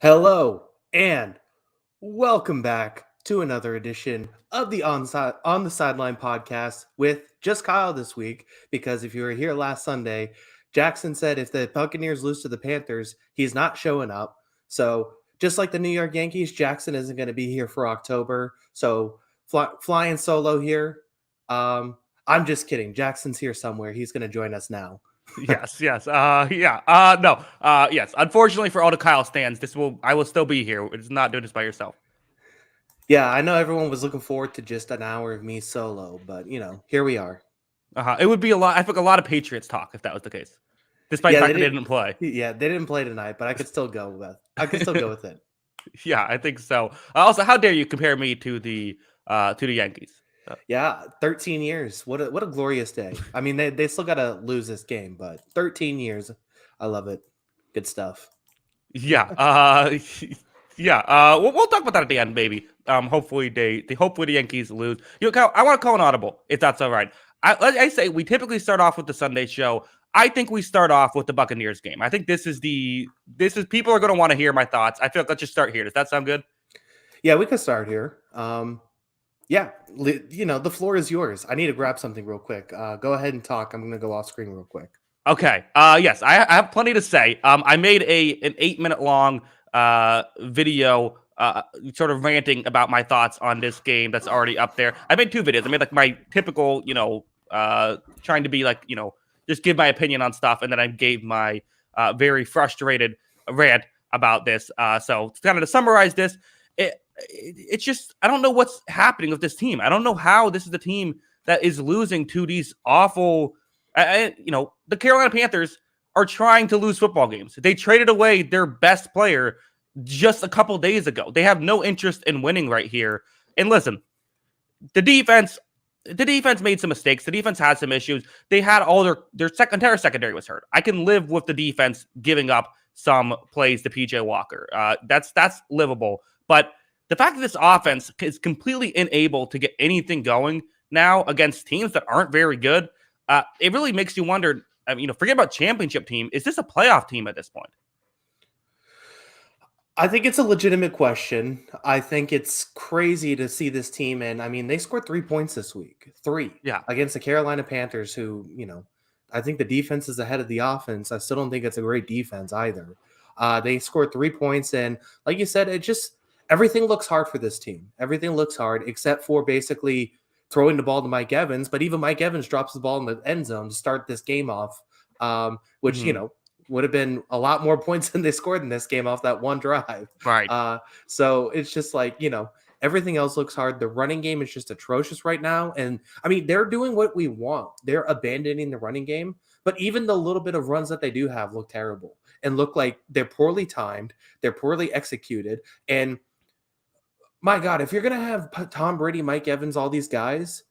Hello and welcome back to another edition of the On the Sideline podcast with just Kyle this week. Because if you were here last Sunday, Jackson said if the Buccaneers lose to the Panthers, he's not showing up. So just like the New York Yankees, Jackson isn't going to be here for October. So flying solo here. I'm just kidding. Jackson's here somewhere. He's going to join us now. Yes. Yes. Unfortunately for all the Kyle stands, I will still be here. It's not doing this by yourself. Yeah, I know everyone was looking forward to just an hour of me solo, but here we are. It would be a lot. I think a lot of Patriots talk if that was the case, despite the fact they didn't play. Yeah, they didn't play tonight, but I could still go with it. Yeah, I think so. Also, how dare you compare me to the Yankees? Yeah, 13 years. What a glorious day. I mean, they still got to lose this game, but 13 years. I love it. Good stuff. Yeah. We'll talk about that at the end, maybe. Hopefully the Yankees lose. Kyle, I want to call an audible, if that's all right. I say we typically start off with the Sunday show. I think we start off with the Buccaneers game. I think this is people are going to want to hear my thoughts. I feel like let's just start here. Does that sound good? Yeah, we can start here. Yeah, the floor is yours. I need to grab something real quick. Go ahead and talk. I'm going to go off screen real quick. Okay. Yes, I have plenty to say. I made an 8-minute long video sort of ranting about my thoughts on this game that's already up there. I made 2 videos. I made like my typical, trying to be like, just give my opinion on stuff. And then I gave my very frustrated rant about this. So kind of to summarize this, it's just, I don't know what's happening with this team. I don't know how this is the team that is losing to these awful, the Carolina Panthers are trying to lose football games. They traded away their best player just a couple days ago. They have no interest in winning right here. And listen, the defense made some mistakes. The defense had some issues. They had all their entire secondary was hurt. I can live with the defense giving up some plays to PJ Walker. That's livable. But the fact that this offense is completely unable to get anything going now against teams that aren't very good, it really makes you wonder, forget about championship team. Is this a playoff team at this point? I think it's a legitimate question. I think it's crazy to see this team. And I mean, they scored 3 points this week, 3 against the Carolina Panthers, who, I think the defense is ahead of the offense. I still don't think it's a great defense either. They scored 3 points. And like you said, everything looks hard for this team. Everything looks hard except for basically throwing the ball to Mike Evans. But even Mike Evans drops the ball in the end zone to start this game off, which, would have been a lot more points than they scored in this game off that one drive. Right. So it's just like, everything else looks hard. The running game is just atrocious right now. And I mean, they're doing what we want. They're abandoning the running game. But even the little bit of runs that they do have look terrible and look like they're poorly timed. They're poorly executed. And my God, if you're going to have Tom Brady, Mike Evans, all these guys,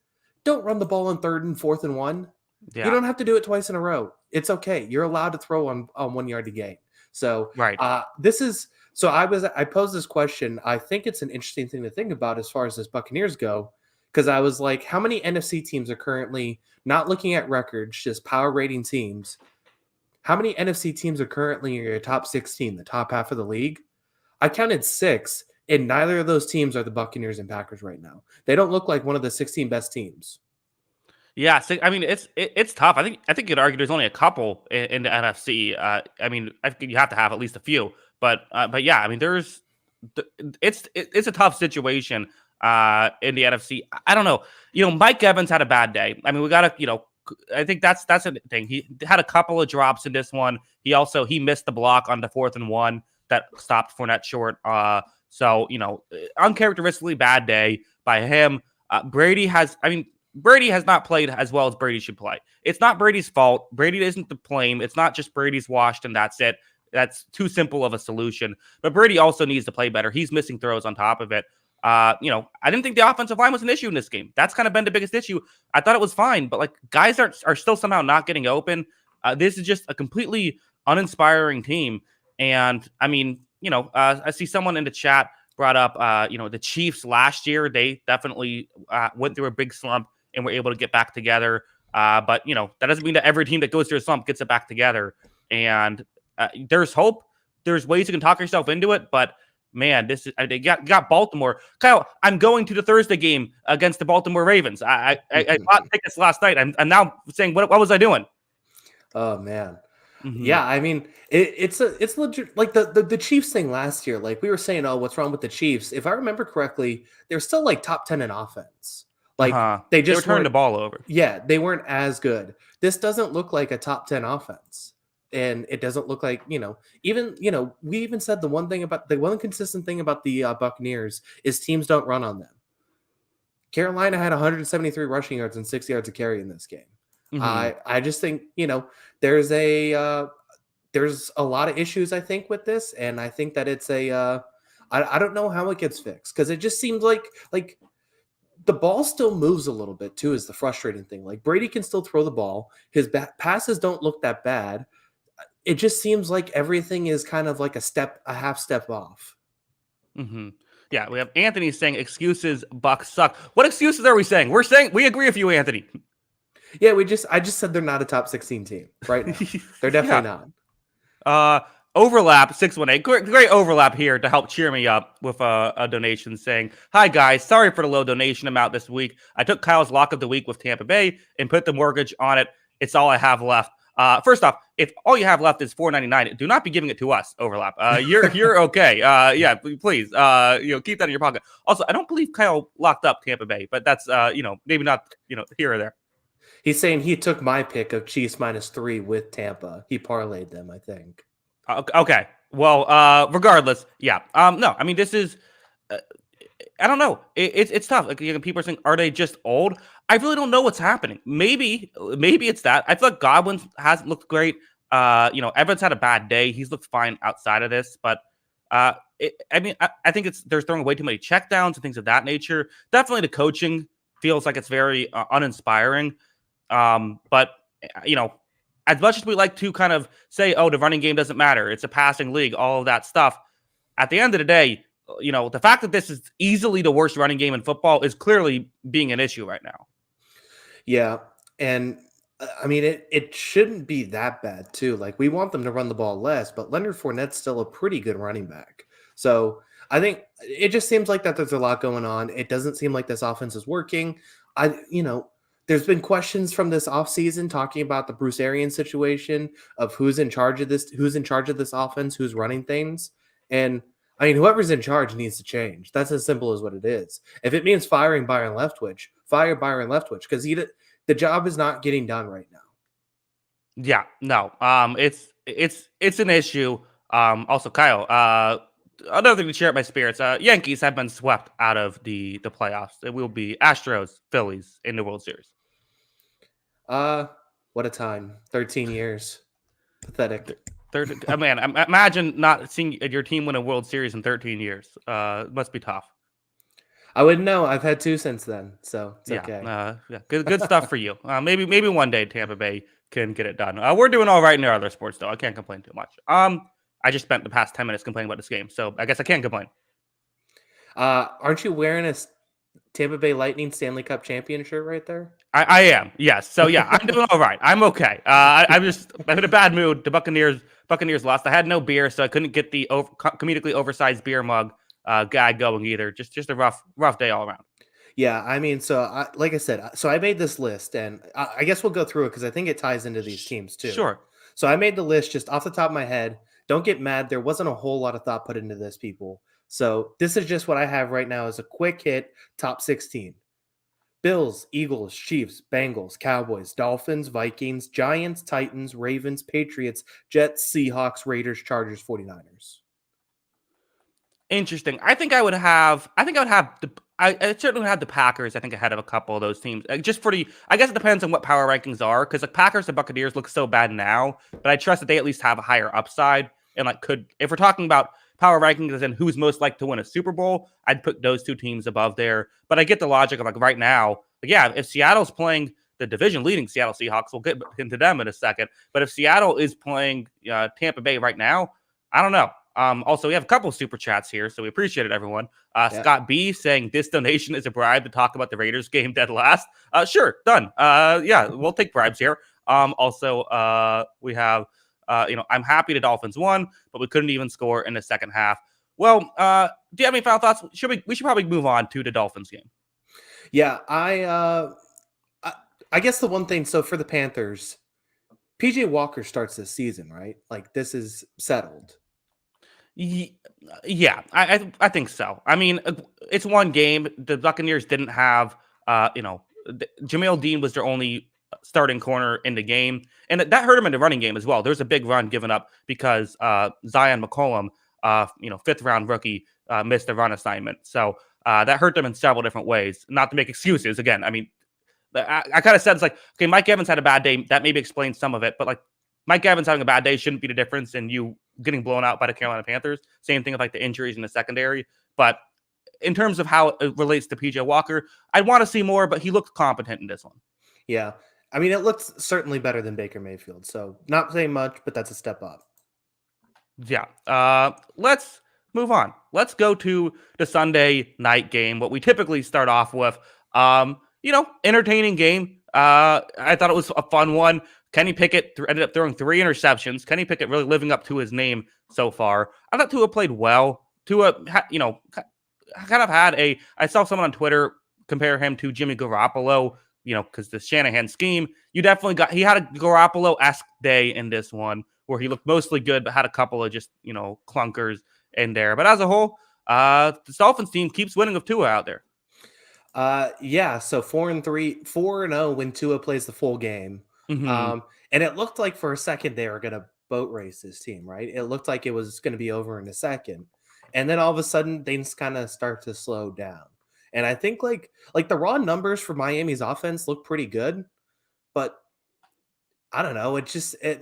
don't run the ball in 3rd and 4th and 1. Yeah. You don't have to do it twice in a row. It's okay. You're allowed to throw on 1 yard to gain. So right. I posed this question. I think it's an interesting thing to think about as far as this Buccaneers go, because I was like, how many NFC teams are currently, not looking at records, just power rating teams, how many NFC teams are currently in your top 16, the top half of the league? I counted 6. And neither of those teams are the Buccaneers and Packers right now. They don't look like one of the 16 best teams. Yeah, so, I mean, it's tough. I think you'd argue there's only a couple in the NFC. I think you have to have at least a few. But yeah, I mean, it's a tough situation in the NFC. I don't know. Mike Evans had a bad day. I mean, we got to, I think that's a thing. He had a couple of drops in this one. He missed the block on the 4th and 1 that stopped Fournette short. So, uncharacteristically bad day by him. Brady has not played as well as Brady should play. It's not Brady's fault. Brady isn't to blame. It's not just Brady's washed and that's it. That's too simple of a solution. But Brady also needs to play better. He's missing throws on top of it. I didn't think the offensive line was an issue in this game. That's kind of been the biggest issue. I thought it was fine, but like guys are still somehow not getting open. This is just a completely uninspiring team. And I mean, I see someone in the chat brought up, the Chiefs last year. They definitely went through a big slump and were able to get back together. But that doesn't mean that every team that goes through a slump gets it back together. And there's hope. There's ways you can talk yourself into it, but man, this is they got Baltimore. Kyle, I'm going to the Thursday game against the Baltimore Ravens. I bought tickets last night. I'm now saying, what was I doing? Oh man. Mm-hmm. Yeah, I mean, it's legit. Like the Chiefs thing last year, like we were saying, oh, what's wrong with the Chiefs? If I remember correctly, they're still like top 10 in offense. Like they just turned the ball over. Yeah, they weren't as good. This doesn't look like a top 10 offense. And it doesn't look like, we even said the one consistent thing about the Buccaneers is teams don't run on them. Carolina had 173 rushing yards and 6 yards of carry in this game. Mm-hmm. I just think, there's a lot of issues, I think, with this. And I think that it's I don't know how it gets fixed because it just seems like the ball still moves a little bit too is the frustrating thing. Like Brady can still throw the ball. His passes don't look that bad. It just seems like everything is kind of like a half step off. Mm-hmm. Yeah, we have Anthony saying excuses, Bucks suck. What excuses are we saying? We're saying we agree with you, Anthony. Yeah, I just said they're not a top 16 team right now. They're definitely not. Overlap 618. Great overlap here to help cheer me up with a donation saying, "Hi guys, sorry for the low donation amount this week. I took Kyle's lock of the week with Tampa Bay and put the mortgage on it. It's all I have left." First off, if all you have left is $4.99, do not be giving it to us. Overlap. You're okay. Yeah, please. Keep that in your pocket. Also, I don't believe Kyle locked up Tampa Bay, but that's maybe not here or there. He's saying he took my pick of Chiefs -3 with Tampa. He parlayed them, I think. Okay. Well, regardless, yeah. No, I mean this is. I don't know. It's tough. Like people are saying, are they just old? I really don't know what's happening. Maybe it's that. I feel like Godwin hasn't looked great. Evans had a bad day. He's looked fine outside of this, but I think they're throwing away too many checkdowns and things of that nature. Definitely, the coaching feels like it's very uninspiring. But as much as we like to kind of say, oh, the running game doesn't matter, it's a passing league, all of that stuff. At the end of the day, the fact that this is easily the worst running game in football is clearly being an issue right now. Yeah. And I mean, it shouldn't be that bad too. Like we want them to run the ball less, but Leonard Fournette's still a pretty good running back. So I think it just seems like that there's a lot going on. It doesn't seem like this offense is working. There's been questions from this offseason talking about the Bruce Arians situation of who's in charge of this offense, who's running things. And I mean, whoever's in charge needs to change. That's as simple as what it is. If it means firing Byron Leftwich, fire Byron Leftwich because the job is not getting done right now. Yeah, no. It's an issue. Also, Kyle, another thing to cheer up my spirits. Yankees have been swept out of the playoffs. It will be Astros, Phillies in the World Series. What a time. 13 years. Pathetic. Man, imagine not seeing your team win a World Series in 13 years. It must be tough. I wouldn't know. I've had 2 since then, so it's okay. Yeah, good stuff for you. Maybe one day Tampa Bay can get it done. We're doing all right in our other sports, though. I can't complain too much. I just spent the past 10 minutes complaining about this game, so I guess I can't complain. Aren't you wearing a Tampa Bay Lightning Stanley Cup champion shirt right there? I am, yes. So, yeah, I'm doing all right. I'm okay. I'm in a bad mood. The Buccaneers lost. I had no beer, so I couldn't get the comedically oversized beer mug guy going either. Just a rough day all around. Yeah, I mean, like I said, I made this list, and I guess we'll go through it because I think it ties into these teams too. Sure. So I made the list just off the top of my head. Don't get mad. There wasn't a whole lot of thought put into this, people. So this is just what I have right now as a quick hit top 16. Bills, Eagles, Chiefs, Bengals, Cowboys, Dolphins, Vikings, Giants, Titans, Ravens, Patriots, Jets, Seahawks, Raiders, Chargers, 49ers. Interesting. I certainly would have the Packers, I think, ahead of a couple of those teams. Just for the, I guess it depends on what power rankings are, because like Packers and Buccaneers look so bad now, but I trust that they at least have a higher upside. And like if we're talking about power rankings and who's most likely to win a Super Bowl, I'd put those two teams above there. But I get the logic of like right now, like, yeah, if Seattle's playing the division leading Seattle Seahawks, we'll get into them in a second. But if Seattle is playing Tampa Bay right now, I don't know. Also, we have a couple of super chats here, so we appreciate it, everyone. Yeah. Scott B saying this donation is a bribe to talk about the Raiders game dead last. Sure, done. Yeah, we'll take bribes here. Also, we have, I'm happy the Dolphins won, but we couldn't even score in the second half. Well, do you have any final thoughts? We should probably move on to the Dolphins game. Yeah, I guess the one thing, so for the Panthers, PJ Walker starts this season, right? Like, this is settled. Yeah, I think so. I mean, it's one game. The Buccaneers didn't have, Jamel Dean was their only starting corner in the game, and that hurt him in the running game as well. There's a big run given up because Zion McCollum, fifth round rookie, missed the run assignment. So that hurt them in several different ways. Not to make excuses. Again, I mean, I kind of said it's like, okay, Mike Evans had a bad day. That maybe explains some of it, but like Mike Evans having a bad day shouldn't be the difference in you getting blown out by the Carolina Panthers. Same thing with like the injuries in the secondary. But in terms of how it relates to PJ Walker, I want to see more, but he looked competent in this one. Yeah. I mean, it looks certainly better than Baker Mayfield. So not saying much, but that's a step up. Yeah. Let's move on. Let's go to the Sunday night game. What we typically start off with, entertaining game. I thought it was a fun one. Kenny Pickett ended up throwing 3 interceptions. Kenny Pickett really living up to his name so far. I thought Tua played well. Tua, kind of had I saw someone on Twitter compare him to Jimmy Garoppolo, because the Shanahan scheme. He had a Garoppolo-esque day in this one where he looked mostly good, but had a couple of just, clunkers in there. But as a whole, the Dolphins team keeps winning with Tua out there. Yeah, so 4-0 when Tua plays the full game. Mm-hmm. And it looked like for a second they were going to boat race this team, right? It looked like it was going to be over in a second. And then all of a sudden things kind of start to slow down. And I think like the raw numbers for Miami's offense look pretty good, but I don't know.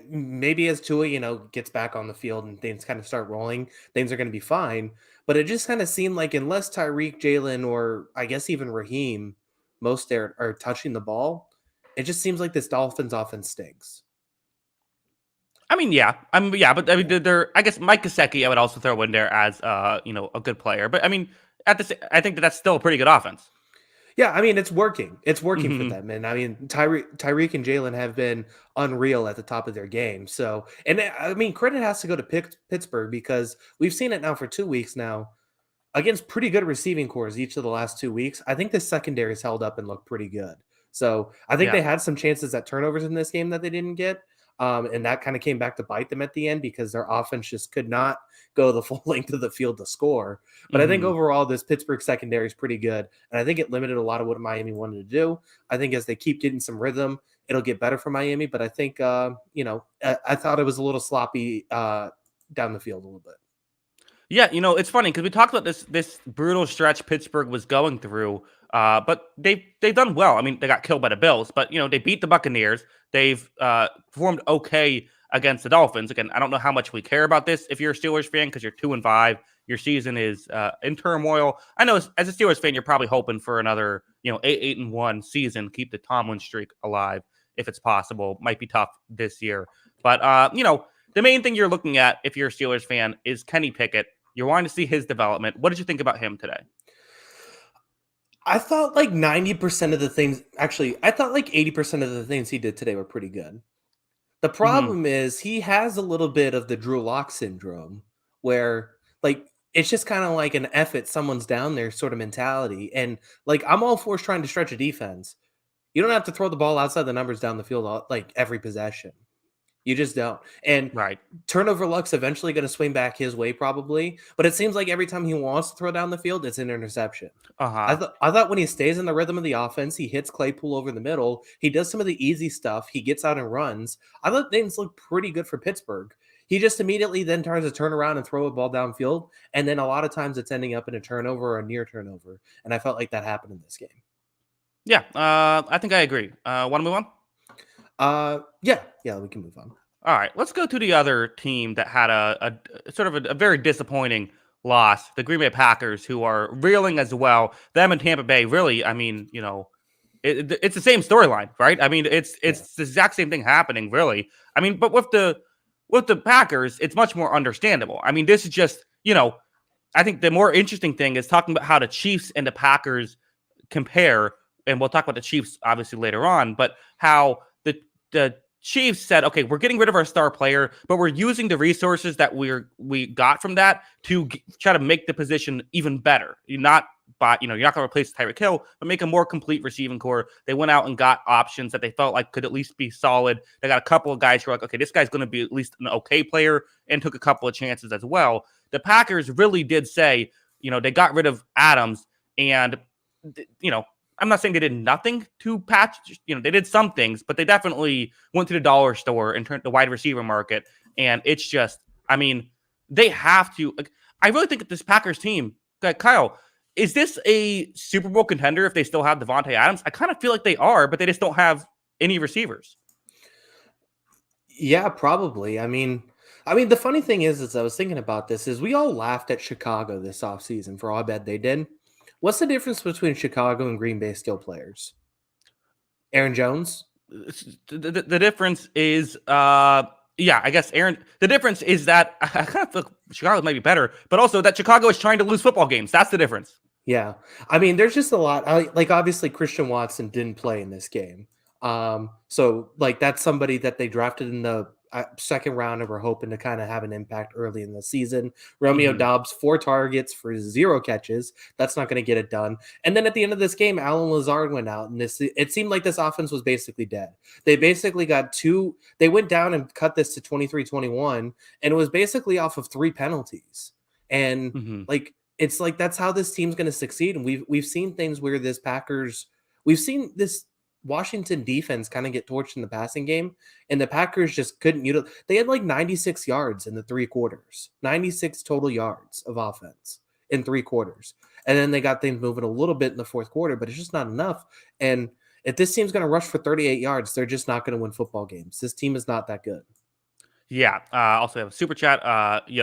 Maybe as Tua, gets back on the field and things kind of start rolling, things are going to be fine. But it just kind of seemed like unless Tyreek, Jalen, or I guess even Raheem, most are touching the ball, it just seems like this Dolphins offense stinks. But I guess Mike Gesicki I would also throw in there as a good player. But I mean, I think that's still a pretty good offense. Yeah, I mean, it's working. It's working for them. And I mean, Tyreek and Jalen have been unreal at the top of their game. So, and I mean, credit has to go to Pittsburgh because we've seen it now for 2 weeks now against pretty good receiving cores each of the last 2 weeks. I think the secondary's held up and looked pretty good. So I think they had some chances at turnovers in this game that they didn't get. And that kind of came back to bite them at the end because their offense just could not go the full length of the field to score. But I think overall, this Pittsburgh secondary is pretty good. And I think it limited a lot of what Miami wanted to do. I think as they keep getting some rhythm, it'll get better for Miami. But I think, I thought it was a little sloppy down the field a little bit. Yeah, it's funny because we talked about this brutal stretch Pittsburgh was going through, but they've done well. I mean, they got killed by the Bills, but they beat the Buccaneers. They've performed okay against the Dolphins. Again, I don't know how much we care about this if you're a Steelers fan because you're 2-5. Your season is in turmoil. I know as a Steelers fan, you're probably hoping for another 8-1 season, keep the Tomlin streak alive if it's possible. Might be tough this year, but the main thing you're looking at if you're a Steelers fan is Kenny Pickett. You're wanting to see his development. What did you think about him today? I thought like 90% of the things, actually, I thought like 80% of the things he did today were pretty good. The problem is he has a little bit of the Drew Lock syndrome where like, it's just kind of like an F it, someone's down there sort of mentality. And like, I'm all for trying to stretch a defense. You don't have to throw the ball outside the numbers down the field like every possession. You just don't. And turnover luck's eventually going to swing back his way probably. But it seems like every time he wants to throw down the field, it's an interception. I thought when he stays in the rhythm of the offense, he hits Claypool over the middle. He does some of the easy stuff. He gets out and runs. I thought things looked pretty good for Pittsburgh. he just immediately then tries to turn around and throw a ball downfield. And then a lot of times it's ending up in a turnover or a near turnover. And I felt like that happened in this game. Yeah, I think I agree. Want to move on? Yeah, we can move on. All right, let's go to the other team that had a sort of a very disappointing loss, the Green Bay Packers, who are reeling as well. Them and Tampa Bay, really, I mean, it's the same storyline, right? I mean, it's the exact same thing happening, really. I mean, but with the Packers, it's much more understandable. I mean, this is just, I think the more interesting thing is talking about how the Chiefs and the Packers compare, and we'll talk about the Chiefs obviously later on, but how the Chiefs said, okay, we're getting rid of our star player, but we're using the resources that we got from that to try to make the position even better. You're not going to replace Tyreek Hill, but make a more complete receiving core. They went out and got options that they felt like could at least be solid. They got a couple of guys who are like, okay, this guy's going to be at least an okay player, and took a couple of chances as well. The Packers really did say, they got rid of Adams, and, I'm not saying they did nothing to patch, they did some things, but they definitely went to the dollar store and turned the wide receiver market. And it's just, I mean, they have to, I really think that this Packers team, Kyle, is this a Super Bowl contender if they still have Devontae Adams? I kind of feel like they are, but they just don't have any receivers. Yeah, probably. I mean, the funny thing is I was thinking about this, is we all laughed at Chicago this offseason for all bad they did. What's the difference between Chicago and Green Bay skill players? Aaron Jones? The difference is, I guess the difference is that I kind of feel like Chicago might be better, but also that Chicago is trying to lose football games. That's the difference. Yeah. I mean, there's just a lot. Obviously, Christian Watson didn't play in this game. So, that's somebody that they drafted in the second round and we're hoping to kind of have an impact early in the season. Romeo Doubs, 4 targets for 0 catches. That's not going to get it done. And then at the end of this game, Alan Lazard went out, and it seemed like this offense was basically dead. They basically they went down and cut this to 23-21, and it was basically off of 3 penalties. And it's like, that's how this team's going to succeed. And we've seen things where we've seen this Washington defense kind of get torched in the passing game, and the Packers just couldn't utilize. They had 96 yards in the 3 quarters, 96 total yards of offense in 3 quarters. And then they got things moving a little bit in the 4th quarter, but it's just not enough. And if this team's going to rush for 38 yards, they're just not going to win football games. This team is not that good. Yeah. Also have a super chat.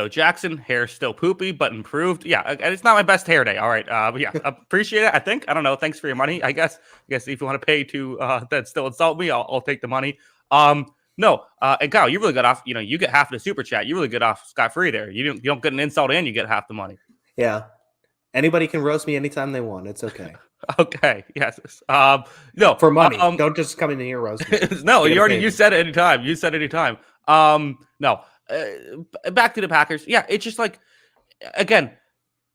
Jackson, hair still poopy, but improved. Yeah. It's not my best hair day. All right. But yeah, appreciate it. I think, I don't know. Thanks for your money. I guess if you want to pay to, that still insult me, I'll take the money. No. And Kyle, you really got off, you get half of the super chat. You really get off scot-free there. You don't get an insult and you get half the money. Yeah. Anybody can roast me anytime they want. It's okay. Okay. Yes. No, for money. Don't just come in here roast me. No, you said it anytime. You said anytime. No. Back to the Packers. Yeah, it's just like, again,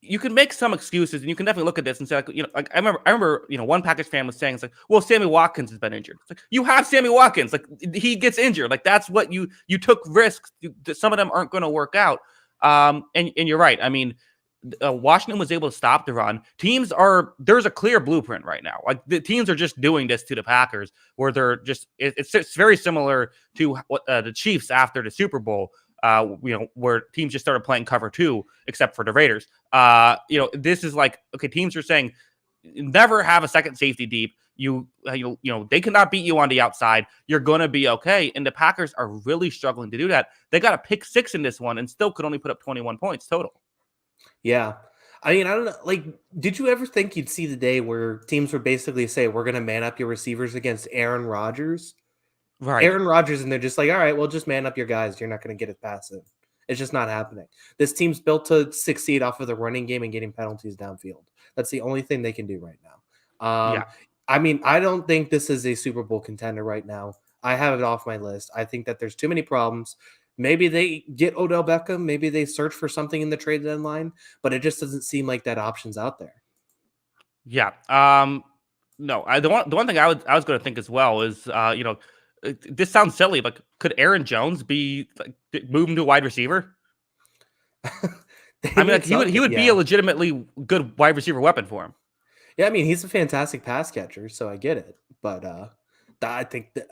you can make some excuses, and you can definitely look at this and say, I remember, one Packers fan was saying, it's like, well, Sammy Watkins has been injured. It's like, you have Sammy Watkins. Like, he gets injured. Like, that's what you took risks. Some of them aren't going to work out. And you're right. I mean, Washington was able to stop the run. There's a clear blueprint right now. Like, the teams are just doing this to the Packers, where they're just, it's very similar to what the Chiefs after the Super Bowl, where teams just started playing cover 2, except for the Raiders. This is like, okay, teams are saying, never have a second safety deep. They cannot beat you on the outside. You're going to be okay. And the Packers are really struggling to do that. They got a pick 6 in this one and still could only put up 21 points total. Yeah. I mean, I don't know. Did you ever think you'd see the day where teams would basically say, we're going to man up your receivers against Aaron Rodgers? Right. Aaron Rodgers, and they're just like, all right, well, just man up your guys. You're not going to get it past him. It's just not happening. This team's built to succeed off of the running game and getting penalties downfield. That's the only thing they can do right now. Yeah. I mean, I don't think this is a Super Bowl contender right now. I have it off my list. I think that there's too many problems. Maybe they get Odell Beckham. Maybe they search for something in the trade deadline, but it just doesn't seem like that option's out there. Yeah. No. The one thing I was going to think as well is, this sounds silly, but could Aaron Jones be moving to a wide receiver? I mean, he would be a legitimately good wide receiver weapon for him. Yeah, I mean, he's a fantastic pass catcher, so I get it. But I think that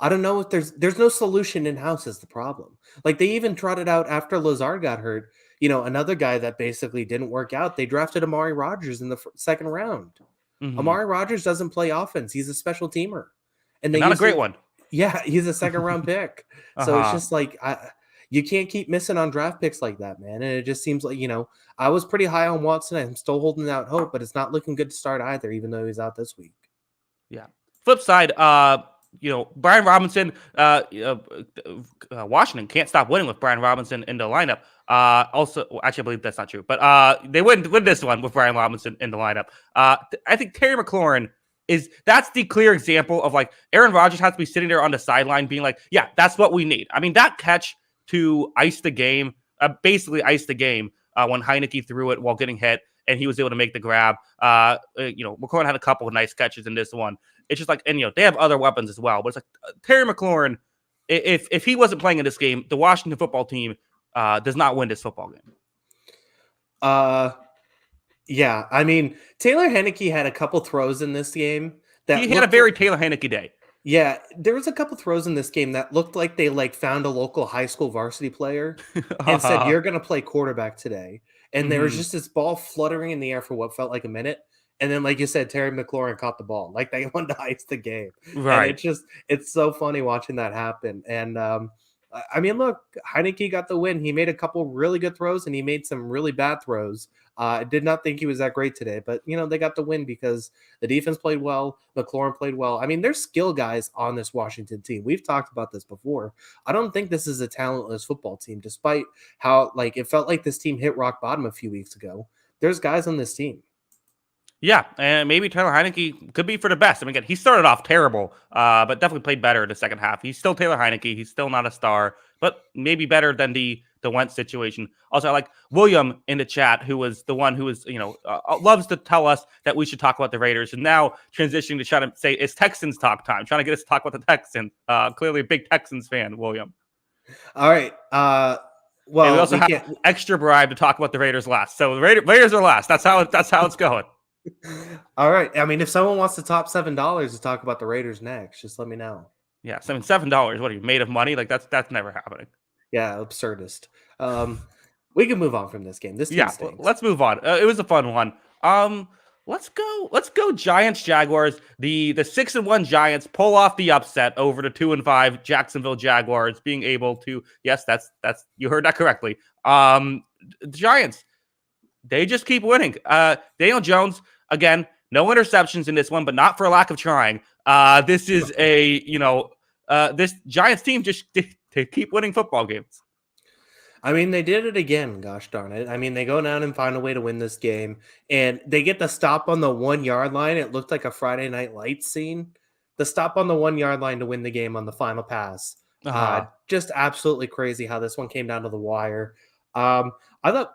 I don't know if there's no solution in house is the problem. Like they even trotted out after Lazard got hurt. Another guy that basically didn't work out. They drafted Amari Rogers in the second round. Mhm. Amari Rogers doesn't play offense. He's a special teamer, and And they not a used great him. one. Yeah, he's a second round pick. So it's Uh-huh. just like you can't keep missing on draft picks like that, man. And it just seems like I was pretty high on Watson. I'm still holding out hope, but it's not looking good to start either, even though he's out this week. Yeah. Flip side, Brian Robinson, Washington can't stop winning with Brian Robinson in the lineup. Also, well, actually, I believe that's not true, but they win this one with Brian Robinson in the lineup. I think Terry McLaurin that's the clear example of like Aaron Rodgers has to be sitting there on the sideline being like, yeah, that's what we need. I mean, that catch to ice the game, basically ice the game when Heineke threw it while getting hit and he was able to make the grab. McLaurin had a couple of nice catches in this one. It's just like, and they have other weapons as well. But it's like Terry McLaurin, if he wasn't playing in this game, the Washington football team does not win this football game. Yeah. I mean, Taylor Heineke had a couple throws in this game that he had a very Taylor Heineke day. Yeah, there was a couple throws in this game that looked like they found a local high school varsity player and said, "You're going to play quarterback today." And there was just this ball fluttering in the air for what felt like a minute. And then, like you said, Terry McLaurin caught the ball. Like they wanted to ice the game. Right. And it's so funny watching that happen. And I mean, look, Heineke got the win. He made a couple really good throws and he made some really bad throws. I did not think he was that great today, but they got the win because the defense played well. McLaurin played well. I mean, there's skill guys on this Washington team. We've talked about this before. I don't think this is a talentless football team, despite how it felt like this team hit rock bottom a few weeks ago. There's guys on this team. Yeah, and maybe Taylor Heineke could be for the best. I mean, again, he started off terrible, but definitely played better in the second half. He's still Taylor Heineke. He's still not a star, but maybe better than the Wentz situation. Also, I like William in the chat, who was the one who was, loves to tell us that we should talk about the Raiders, and now transitioning to try to say it's Texans talk time, trying to get us to talk about the Texans. Clearly a big Texans fan, William. All right. Well, and we also have extra bribe to talk about the Raiders last. So the Raiders are last. That's how it's going. All right. I mean, if someone wants to top $7 to talk about the Raiders next, just let me know. Yeah, $7. What are you made of money? Like that's never happening. Yeah, absurdist. We can move on from this game. This team stinks. Let's move on. It was a fun one. Let's go Giants Jaguars. The 6-1 Giants pull off the upset over the 2-5 Jacksonville Jaguars, being able to, yes, that's you heard that correctly. The Giants, they just keep winning. Daniel Jones, again, no interceptions in this one, but not for a lack of trying. This is this Giants team just they keep winning football games. I mean, they did it again. Gosh darn it. I mean, they go down and find a way to win this game, and they get the stop on the 1 yard line. It looked like a Friday Night Lights scene. The stop on the 1 yard line to win the game on the final pass. Just absolutely crazy how this one came down to the wire. I thought,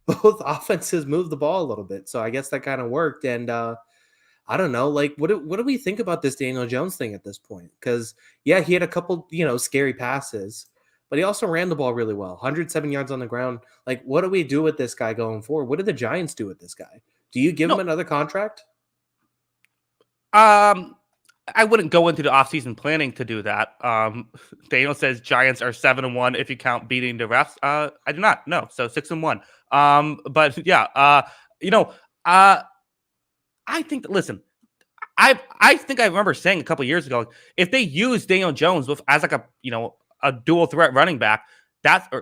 both offenses moved the ball a little bit, so I guess that kind of worked. And I don't know, what do we think about this Daniel Jones thing at this point? Because yeah, he had a couple, scary passes, but he also ran the ball really well. 107 yards on the ground. What do we do with this guy going forward? What do the Giants do with this guy? Do you give him another contract? I wouldn't go into the offseason planning to do that. Daniel says Giants are 7-1 if you count beating the refs. I do not. No, so 6-1. But yeah, I think that, listen, I think I remember saying a couple years ago, if they use Daniel Jones as a dual threat running back,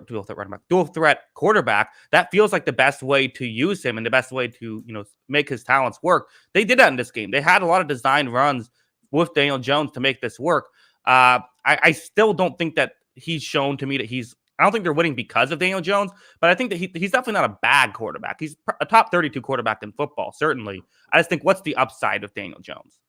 dual threat quarterback, that feels like the best way to use him and the best way to, make his talents work. They did that in this game. They had a lot of design runs with Daniel Jones to make this work. I still don't think that he's shown to me that I don't think they're winning because of Daniel Jones, but I think that he's definitely not a bad quarterback. He's a top 32 quarterback in football, certainly. I just think, what's the upside of Daniel Jones?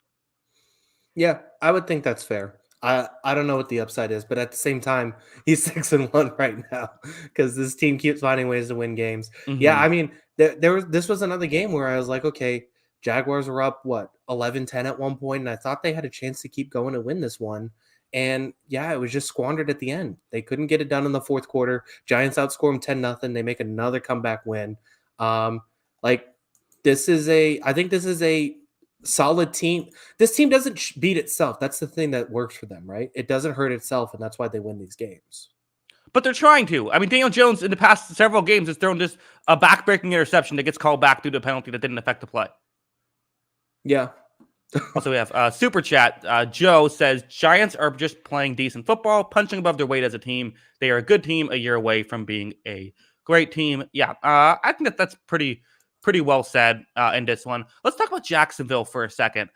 Yeah, I would think that's fair. I don't know what the upside is, but at the same time, he's 6-1 right now because this team keeps finding ways to win games. Mm-hmm. Yeah, I mean, this was another game where I was like, okay, Jaguars were up, 11-10 at one point, and I thought they had a chance to keep going and win this one. And yeah, it was just squandered at the end. They couldn't get it done in the fourth quarter. Giants outscore them 10-0. They make another comeback win. I think this is a solid team. This team doesn't beat itself. That's the thing that works for them, right? It doesn't hurt itself, and that's why they win these games. But they're trying to. I mean, Daniel Jones in the past several games has thrown just a back-breaking interception that gets called back due to a penalty that didn't affect the play. Yeah. Also, we have Super Chat. Joe says, Giants are just playing decent football, punching above their weight as a team. They are a good team a year away from being a great team. Yeah, I think that's pretty well said in this one. Let's talk about Jacksonville for a second.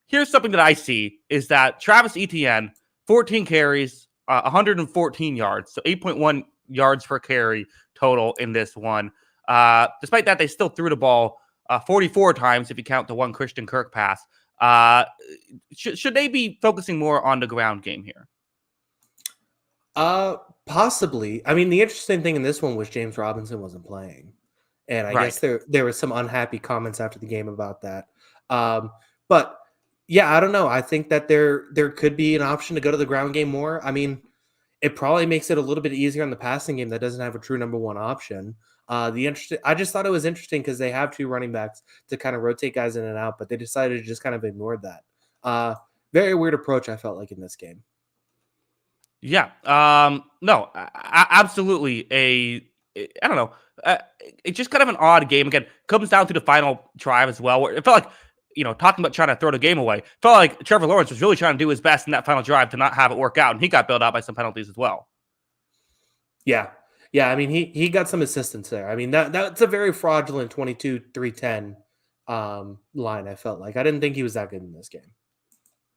Here's something that I see is that Travis Etienne, 14 carries, 114 yards, so 8.1 yards per carry total in this one. Despite that, they still threw the ball 44 times if you count the one Christian Kirk pass. Should they be focusing more on the ground game here? Possibly. I mean, the interesting thing in this one was James Robinson wasn't playing. And I guess there were some unhappy comments after the game about that. But yeah, I don't know. I think that there could be an option to go to the ground game more. I mean, it probably makes it a little bit easier on the passing game that doesn't have a true number one option. I just thought it was interesting because they have two running backs to kind of rotate guys in and out, but they decided to just kind of ignore that. Very weird approach, I felt like, in this game. Yeah. No, absolutely. I don't know. It's just kind of an odd game. Again, comes down to the final drive as well, where it felt like, talking about trying to throw the game away, felt like Trevor Lawrence was really trying to do his best in that final drive to not have it work out, and he got bailed out by some penalties as well. Yeah. Yeah, I mean, he got some assistance there. I mean, that's a very fraudulent 22-3-10 line, I felt like. I didn't think he was that good in this game.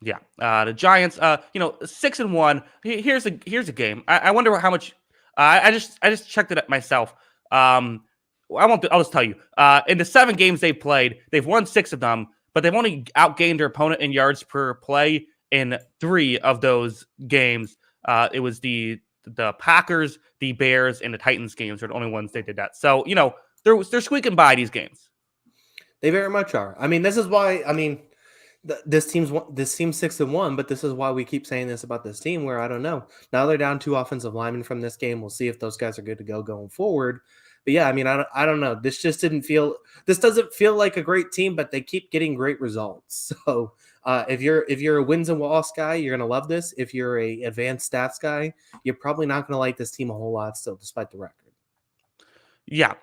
Yeah. The Giants, 6-1. Here's a game. I wonder how much I just checked it myself. I'll just tell you. In the 7 games they've played, they've won 6 of them, but they've only outgained their opponent in yards per play in 3 of those games. It was the Packers, the Bears, and the Titans games are the only ones they did that. So, they're squeaking by these games. They very much are. I mean, this is why, this team's 6-1, but this is why we keep saying this about this team where I don't know. Now they're down 2 offensive linemen from this game. We'll see if those guys are good to go going forward. But yeah, I mean, I don't know. This doesn't feel like a great team, but they keep getting great results. So if you're a wins and loss guy, you're going to love this. If you're a advanced stats guy, you're probably not going to like this team a whole lot still, despite the record. Yeah.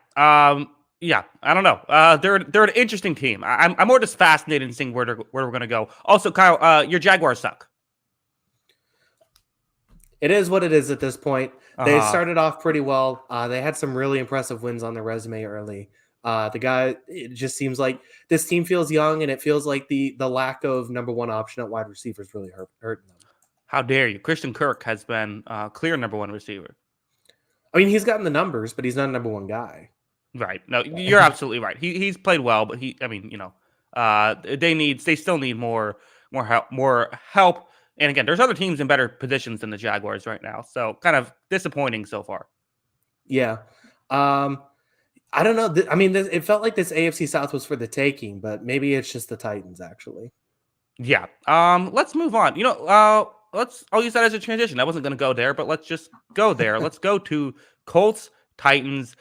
Yeah, I don't know. They're an interesting team. I'm more just fascinated in seeing where we're going to go. Also, Kyle, your Jaguars suck. It is what it is at this point. They started off pretty well. They had some really impressive wins on their resume early. It just seems like this team feels young, and it feels like the lack of number one option at wide receiver is really hurting them. How dare you? Christian Kirk has been clear number one receiver. I mean, he's gotten the numbers, but he's not a number one guy. Right. No, you're absolutely right. He's played well, but they still need more help. And again, there's other teams in better positions than the Jaguars right now. So kind of disappointing so far. Yeah. I don't know. It felt like this AFC South was for the taking, but maybe it's just the Titans actually. Yeah. Let's move on. I'll use that as a transition. I wasn't going to go there, but let's just go there. Let's go to Colts, Titans.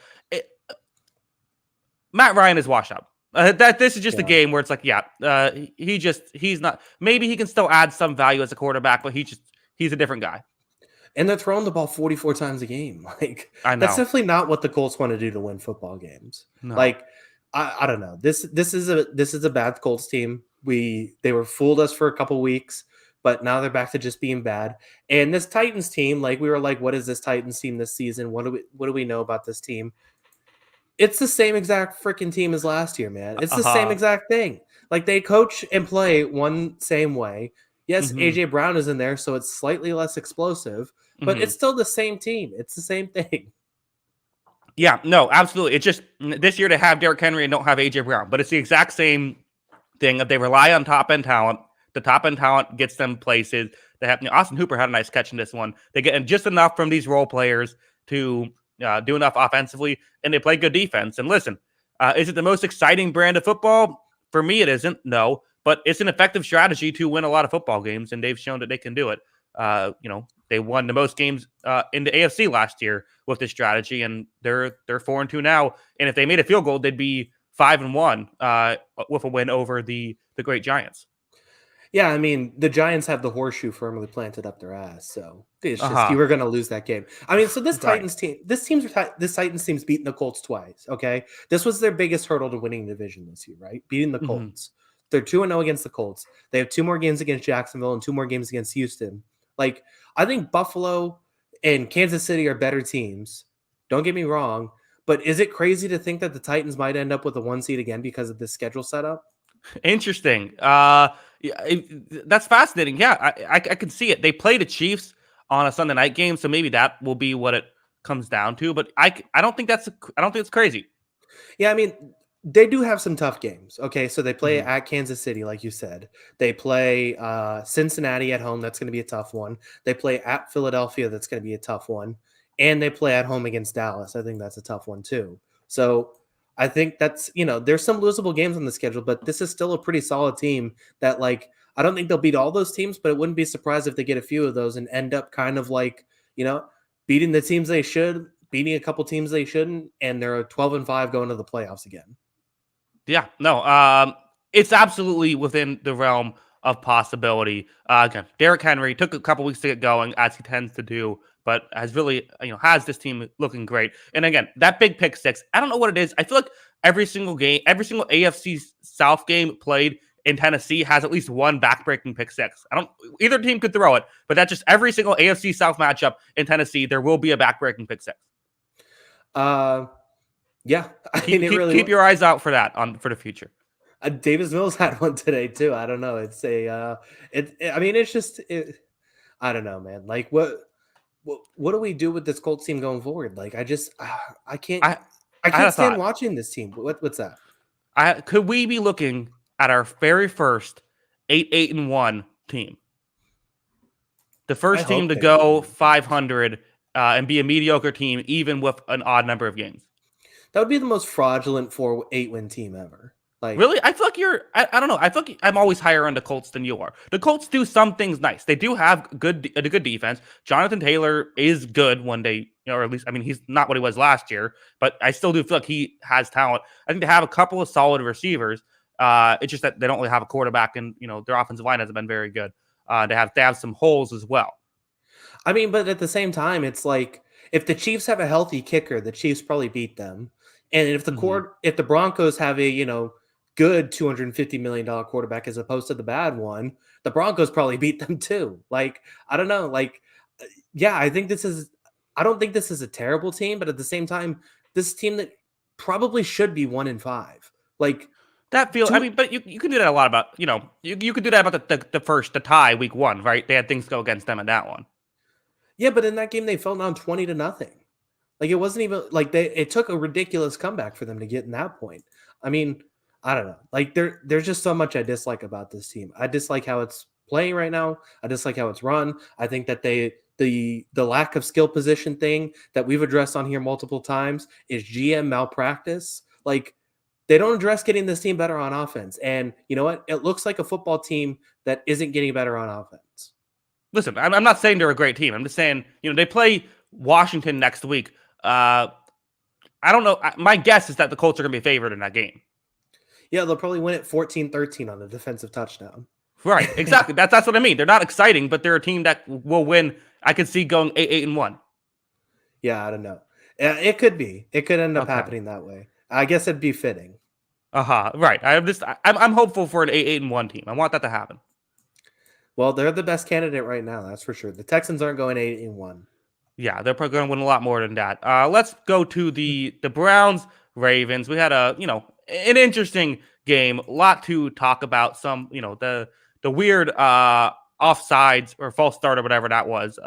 Matt Ryan is washed up. This is just a game where it's like, he's not. Maybe he can still add some value as a quarterback, but he's a different guy. And they're throwing the ball 44 times a game. Like, I know. That's definitely not what the Colts want to do to win football games. No. Like, I don't know. This is a bad Colts team. They were fooled us for a couple weeks, but now they're back to just being bad. And this Titans team, like, we were like, what is this Titans team this season? What do we know about this team? It's the same exact freaking team as last year, man. It's the same exact thing. Like, they coach and play one same way. Yes, AJ Brown is in there, so it's slightly less explosive, but it's still the same team. It's the same thing. Yeah, no, absolutely. It's just this year they have Derrick Henry and don't have AJ Brown, but it's the exact same thing. That they rely on top-end talent. The top-end talent gets them places. They have Austin Hooper had a nice catch in this one. They get just enough from these role players to do enough offensively, and they play good defense. And listen, is it the most exciting brand of football? For me, it isn't. No, but it's an effective strategy to win a lot of football games, and they've shown that they can do it. They won the most games in the AFC last year with this strategy, and they're 4-2 now. And if they made a field goal, they'd be 5-1 with a win over the great Giants. Yeah, I mean, the Giants have the horseshoe firmly planted up their ass, so it's just you Uh-huh. were going to lose that game. I mean, so this Right. Titans team's beaten the Colts twice. Okay, this was their biggest hurdle to winning the division this year, right? Beating the Mhm. Colts. They're 2-0 against the Colts. They have 2 more games against Jacksonville and 2 more games against Houston. Like, I think Buffalo and Kansas City are better teams. Don't get me wrong, but is it crazy to think that the Titans might end up with a 1 seed again because of this schedule setup? Interesting. Yeah, that's fascinating. Yeah, I can see it. They play the Chiefs on a Sunday night game, so maybe that will be what it comes down to. But I don't think I don't think it's crazy. Yeah, I mean, they do have some tough games. Okay, so they play Mhm. at Kansas City, like you said. They play Cincinnati at home. That's going to be a tough one. They play at Philadelphia. That's going to be a tough one. And they play at home against Dallas. I think that's a tough one too. So I think that's, there's some losable games on the schedule, but this is still a pretty solid team that, like, I don't think they'll beat all those teams, but it wouldn't be surprised if they get a few of those and end up kind of like, beating the teams they should, beating a couple teams they shouldn't, and they're 12-5 going to the playoffs again. Yeah, no, it's absolutely within the realm of possibility. Again, Derrick Henry took a couple weeks to get going, as he tends to do, but has really, has this team looking great. And again, that big pick six, I don't know what it is. I feel like every single game, every single AFC South game played in Tennessee has at least one backbreaking pick six. Either team could throw it, but that's just every single AFC South matchup in Tennessee. There will be a backbreaking pick six. Uh, yeah, I mean, Keep it keep really. keep your eyes out for that for the future. Davis Mills had one today too. I don't know. I mean, it's just. I don't know, man. Like, what do we do with this Colts team going forward? Like, I can't, I I I had can't a stand thought. watching this team. What's that? Could we be looking at our very first 8-1 team, the I first team hope to they go do. 500 and be a mediocre team, even with an odd number of games? That would be the most fraudulent 8-win team ever. Like, Really, I feel like I don't know. I feel like I'm always higher on the Colts than you are. The Colts do some things nice. They do have a good defense. Jonathan Taylor is good one day, or at least, I mean, he's not what he was last year, but I still do feel like he has talent. I think they have a couple of solid receivers. It's just that they don't really have a quarterback, and their offensive line hasn't been very good. They have some holes as well. I mean, but at the same time, it's like if the Chiefs have a healthy kicker, the Chiefs probably beat them. And Hmm. if the Broncos have a, good $250 million quarterback as opposed to the bad one, the Broncos probably beat them too. Like, I don't know. Like, yeah, I don't think this is a terrible team, but at the same time, this team that probably should be 1-5. Like, I two, mean, but you can do that a lot about, you could do that about the tie week one, right? They had things go against them in that one. yeah, but in that game, they fell down 20-0. Like, it wasn't even like it took a ridiculous comeback for them to get in that point. I mean, I don't know. Like, there's just so much I dislike about this team. I dislike how it's playing right now. I dislike how it's run. I think that the lack of skill position thing that we've addressed on here multiple times is GM malpractice. Like, they don't address getting this team better on offense. And you know what? It looks like a football team that isn't getting better on offense. Listen, I'm not saying they're a great team. I'm just saying, they play Washington next week. Uh, I don't know. My guess is that the Colts are going to be favored in that game. Yeah, they'll probably win it 14-13 on the defensive touchdown. Right, exactly. That's what I mean. They're not exciting, but they're a team that will win. I could see going 8-1. Yeah, I don't know. It could be. It could end up Okay. happening that way. I guess it'd be fitting. Right. I'm hopeful for an 8-1 team. I want that to happen. Well, they're the best candidate right now, that's for sure. The Texans aren't going 8-1. Yeah, they're probably going to win a lot more than that. Let's go to the Browns Ravens. We had an interesting game. A lot to talk about. Some the weird offsides or false start or whatever that was.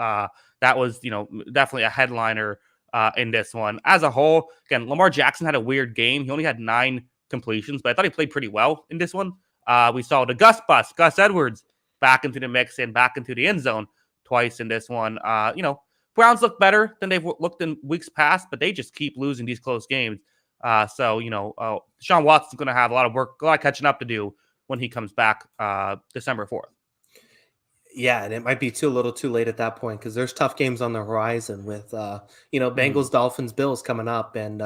That was definitely a headliner in this one. As a whole, again, Lamar Jackson had a weird game. He only had 9 completions, but I thought he played pretty well in this one. We saw the Gus Edwards back into the mix and back into the end zone twice in this one. Browns look better than they've looked in weeks past, but they just keep losing these close games. Deshaun Watson's going to have a lot of catching up to do when he comes back December 4th. Yeah, and it might be too little too late at that point because there's tough games on the horizon with Mhm. Bengals, Dolphins, Bills coming up, and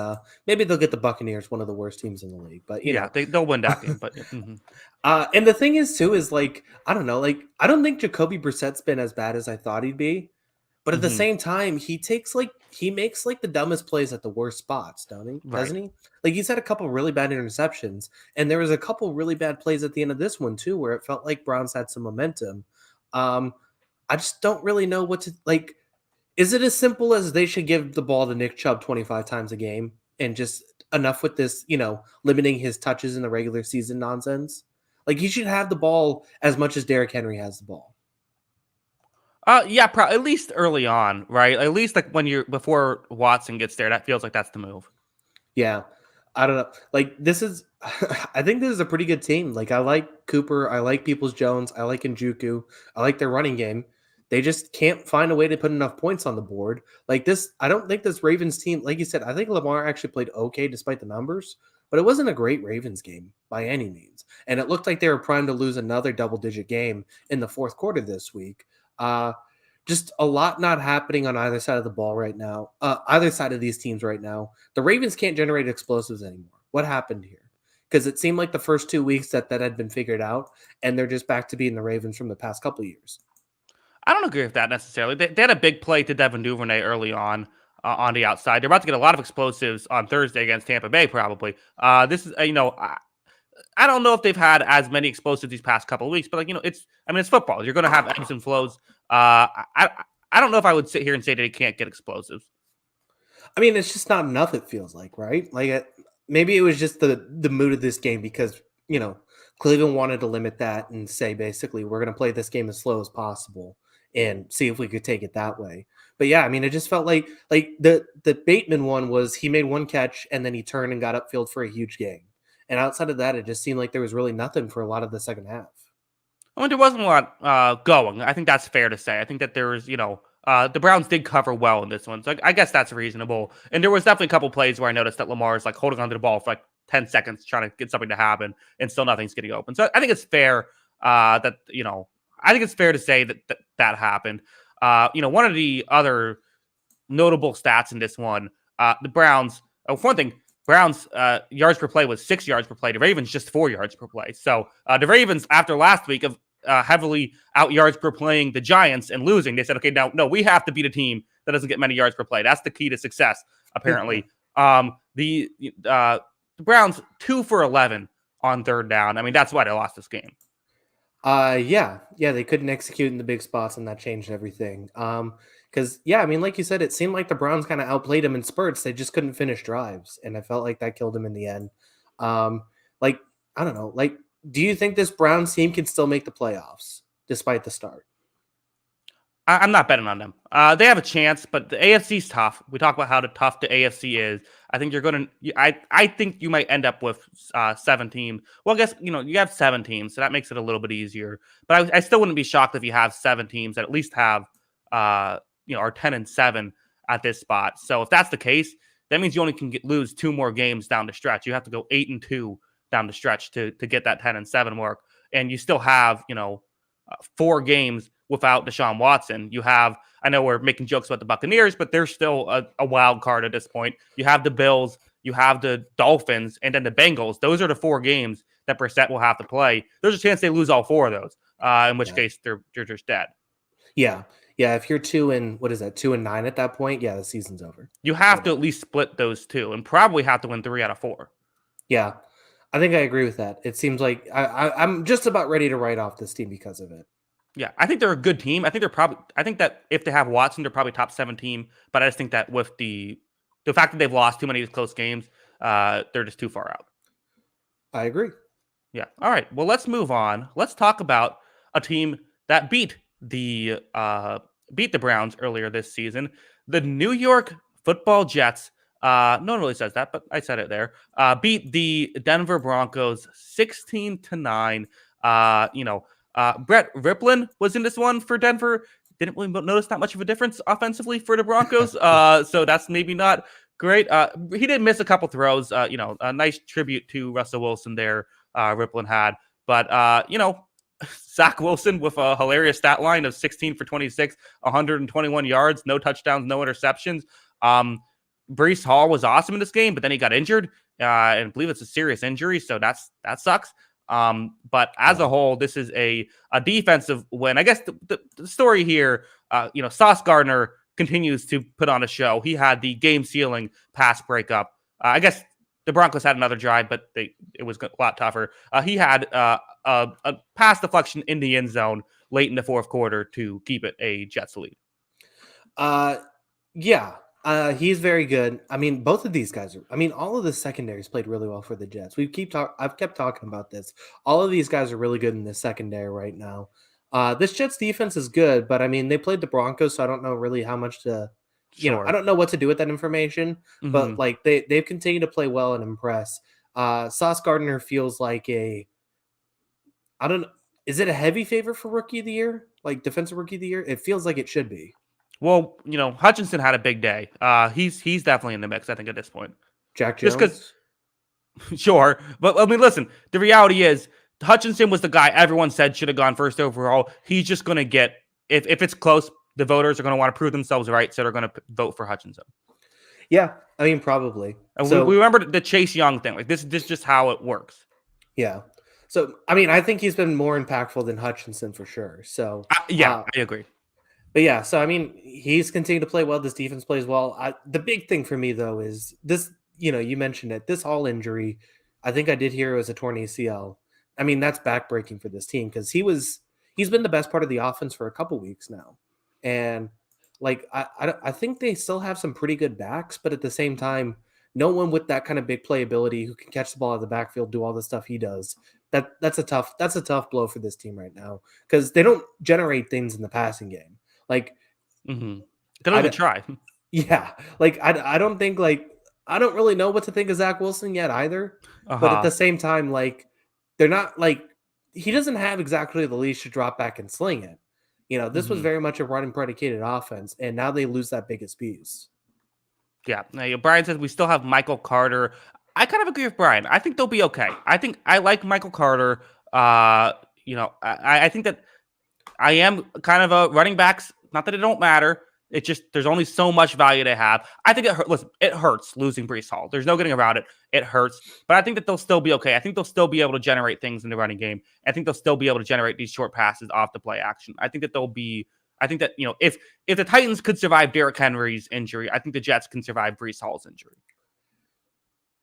maybe they'll get the Buccaneers, one of the worst teams in the league. But Yeah, they'll win that game, but mhm. and the thing is too is like I don't know, like I don't think Jacoby Brissett's been as bad as I thought he'd be. But at the Mhm. same time, he makes like the dumbest plays at the worst spots, don't he? Right. Doesn't he? Like he's had a couple really bad interceptions, and there was a couple really bad plays at the end of this one too, where it felt like Browns had some momentum. Um, I just don't really know what to like. Is it as simple as they should give the ball to Nick Chubb 25 times a game and just enough with this, limiting his touches in the regular season nonsense? Like he should have the ball as much as Derrick Henry has the ball. Yeah, at least early on, right? At least like when you're before Watson gets there, that feels like that's the move. Yeah. I don't know. Like this is I think this is a pretty good team. Like I like Cooper, I like Peoples Jones, I like Njoku, I like their running game. They just can't find a way to put enough points on the board. Like this, I don't think this Ravens team, like you said, I think Lamar actually played okay despite the numbers, but it wasn't a great Ravens game by any means. And it looked like they were primed to lose another double-digit game in the fourth quarter this week. Just a lot not happening on either side of the ball right now. Either side of these teams right now. The Ravens can't generate explosives anymore. What happened here? Because it seemed like the first 2 weeks that had been figured out, and they're just back to being the Ravens from the past couple of years. I don't agree with that necessarily. They had a big play to Devin Duvernay early on the outside. They're about to get a lot of explosives on Thursday against Tampa Bay, probably. This is I don't know if they've had as many explosives these past couple of weeks, but it's football. You're going to have ebbs and flows. I don't know if I would sit here and say that they can't get explosives. I mean, it's just not enough. It feels like, right? Maybe it was just the mood of this game because Cleveland wanted to limit that and say basically we're going to play this game as slow as possible and see if we could take it that way. But yeah, I mean, it just felt like the Bateman one was he made one catch and then he turned and got upfield for a huge gain. And outside of that, it just seemed like there was really nothing for a lot of the second half. I mean, there wasn't a lot going. I think that's fair to say. I think that there was, the Browns did cover well in this one. So I guess that's reasonable. And there was definitely a couple plays where I noticed that Lamar is like holding onto the ball for like 10 seconds trying to get something to happen and still nothing's getting open. So I think it's fair I think it's fair to say that happened. One of the other notable stats in this one, the Browns, for one thing, Browns yards per play was 6 yards per play. The Ravens just 4 yards per play. So the Ravens, after last week of heavily out yards per playing the Giants and losing, they said, okay, now no, we have to beat a team that doesn't get many yards per play. That's the key to success, apparently. The Browns 2 for 11 on third down. I mean, that's why they lost this game. Yeah, they couldn't execute in the big spots, and that changed everything. Because yeah, I mean, like you said, it seemed like the Browns kind of outplayed them in spurts. They just couldn't finish drives, and I felt like that killed them in the end. Um, like I don't know, like, do you think this Browns team can still make the playoffs despite the start? I'm not betting on them. They have a chance, but the AFC's tough. We talk about how tough the AFC is. I think you're going to. I think you might end up with 7 teams. Well, I guess you have 7 teams, so that makes it a little bit easier. But I still wouldn't be shocked if you have 7 teams that at least have are 10-7 at this spot. So if that's the case, that means you only can lose 2 more games down the stretch. You have to go 8-2 down the stretch to get that 10-7 mark, and you still have 4 games without Deshaun Watson. You have, I know we're making jokes about the Buccaneers, but they're still a wild card at this point. You have the Bills, you have the Dolphins, and then the Bengals. Those are the 4 games that Brissett will have to play. There's a chance they lose all 4 of those, in which case they're just dead. Yeah. If you're 2-9 at that point, yeah, the season's over. You have to at least split those 2 and probably have to win 3 out of 4. Yeah, I think I agree with that. It seems like I'm just about ready to write off this team because of it. Yeah, I think they're a good team. I think that if they have Watson, they're probably top 7 team. But I just think that with the fact that they've lost too many close games, they're just too far out. I agree. Yeah. All right. Well, let's move on. Let's talk about a team that beat the Browns earlier this season. The New York Football Jets. No one really says that, but I said it there. Beat the Denver Broncos 16-9. Brett Riplin was in this one for Denver. Didn't really notice that much of a difference offensively for the Broncos. So that's maybe not great. He did miss a couple throws. A nice tribute to Russell Wilson there. Riplin had, but Zach Wilson with a hilarious stat line of 16 for 26, 121 yards, no touchdowns, no interceptions. Breece Hall was awesome in this game, but then he got injured, and I believe it's a serious injury, so that sucks. But as a whole, this is a defensive win. I guess the story here, Sauce Gardner continues to put on a show. He had the game-sealing pass breakup. I guess the Broncos had another drive, but it was a lot tougher. He had a pass deflection in the end zone late in the fourth quarter to keep it a Jets lead. Yeah. He's very good. I mean, both of these guys all of the secondaries played really well for the Jets. I've kept talking about this. All of these guys are really good in the secondary right now. This Jets defense is good, but I mean, they played the Broncos, so I don't know really how much to, I don't know what to do with that information, but like they've continued to play well and impress. Sauce Gardner feels like is it a heavy favorite for rookie of the year? Like defensive rookie of the year? It feels like it should be. Well, Hutchinson had a big day. He's definitely in the mix, I think, at this point. Jack Jones? Just because, sure. But, I mean, listen, the reality is Hutchinson was the guy everyone said should have gone first overall. He's just going to get, if it's close, the voters are going to want to prove themselves right, so they're going to vote for Hutchinson. Yeah, I mean, probably. And we remember the Chase Young thing. Like, this is just how it works. Yeah. So, I mean, I think he's been more impactful than Hutchinson for sure. So, I agree. But yeah, so I mean, he's continued to play well. This defense plays well. The big thing for me though is this. You mentioned it. This Hall injury, I think I did hear it was a torn ACL. I mean, that's backbreaking for this team because he's been the best part of the offense for a couple weeks now, and like I think they still have some pretty good backs, but at the same time, no one with that kind of big playability who can catch the ball out of the backfield, do all the stuff he does. That's a tough blow for this team right now because they don't generate things in the passing game. Like, they don't even try. Yeah, like I don't think I don't really know what to think of Zach Wilson yet either. But at the same time, like they're not like he doesn't have exactly the leash to drop back and sling it. This was very much a running predicated offense, and now they lose that biggest piece. Yeah. Now, Brian says we still have Michael Carter. I kind of agree with Brian. I think they'll be okay. I think I like Michael Carter. I think that I am kind of a running backs. Not that it don't matter. It just there's only so much value they have. I think it hurts. Listen, it hurts losing Breece Hall. There's no getting around it. It hurts, but I think that they'll still be okay. I think they'll still be able to generate things in the running game. I think they'll still be able to generate these short passes off the play action. I think that they'll be. I think that if the Titans could survive Derrick Henry's injury, I think the Jets can survive Breece Hall's injury.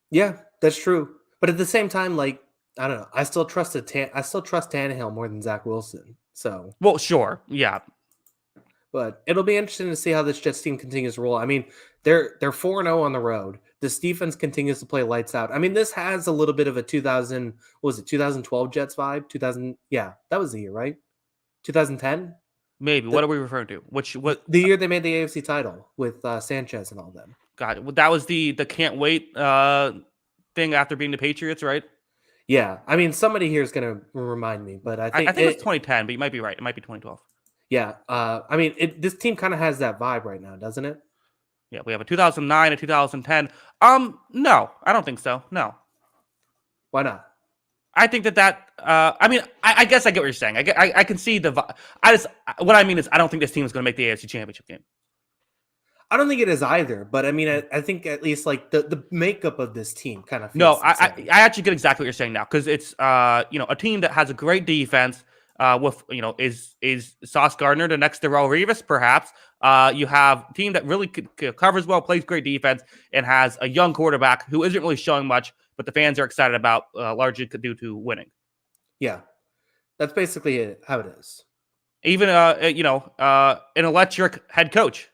Yeah, that's true. But at the same time, like I don't know, I still trust Tannehill more than Zach Wilson. So well, sure, yeah. But it'll be interesting to see how this Jets team continues to roll. I mean, they're 4-0 on the road. This defense continues to play lights out. I mean, this has a little bit of a 2012 Jets vibe? 2000, yeah, that was the year, right? 2010? Maybe. What are we referring to? What the year they made the AFC title with Sanchez and all them. God, that was the can't wait thing after being the Patriots, right? Yeah, I mean, somebody here is going to remind me, but I think it was 2010, but you might be right. It might be 2012. Yeah, I mean, this team kind of has that vibe right now, doesn't it? Yeah, we have a 2009, a 2010. No, I don't think so. No. Why not? I think that. I mean, I guess I get what you're saying. I can see the. What I mean is, I don't think this team is going to make the AFC Championship game. I don't think it is either, but I mean, I think at least like the makeup of this team kind of. No, I actually get exactly what you're saying now because it's a team that has a great defense. With is Sauce Gardner the next Darrelle Revis? Perhaps you have a team that really covers well, plays great defense, and has a young quarterback who isn't really showing much, but the fans are excited about largely due to winning. Yeah, that's basically how it is. Even an electric head coach.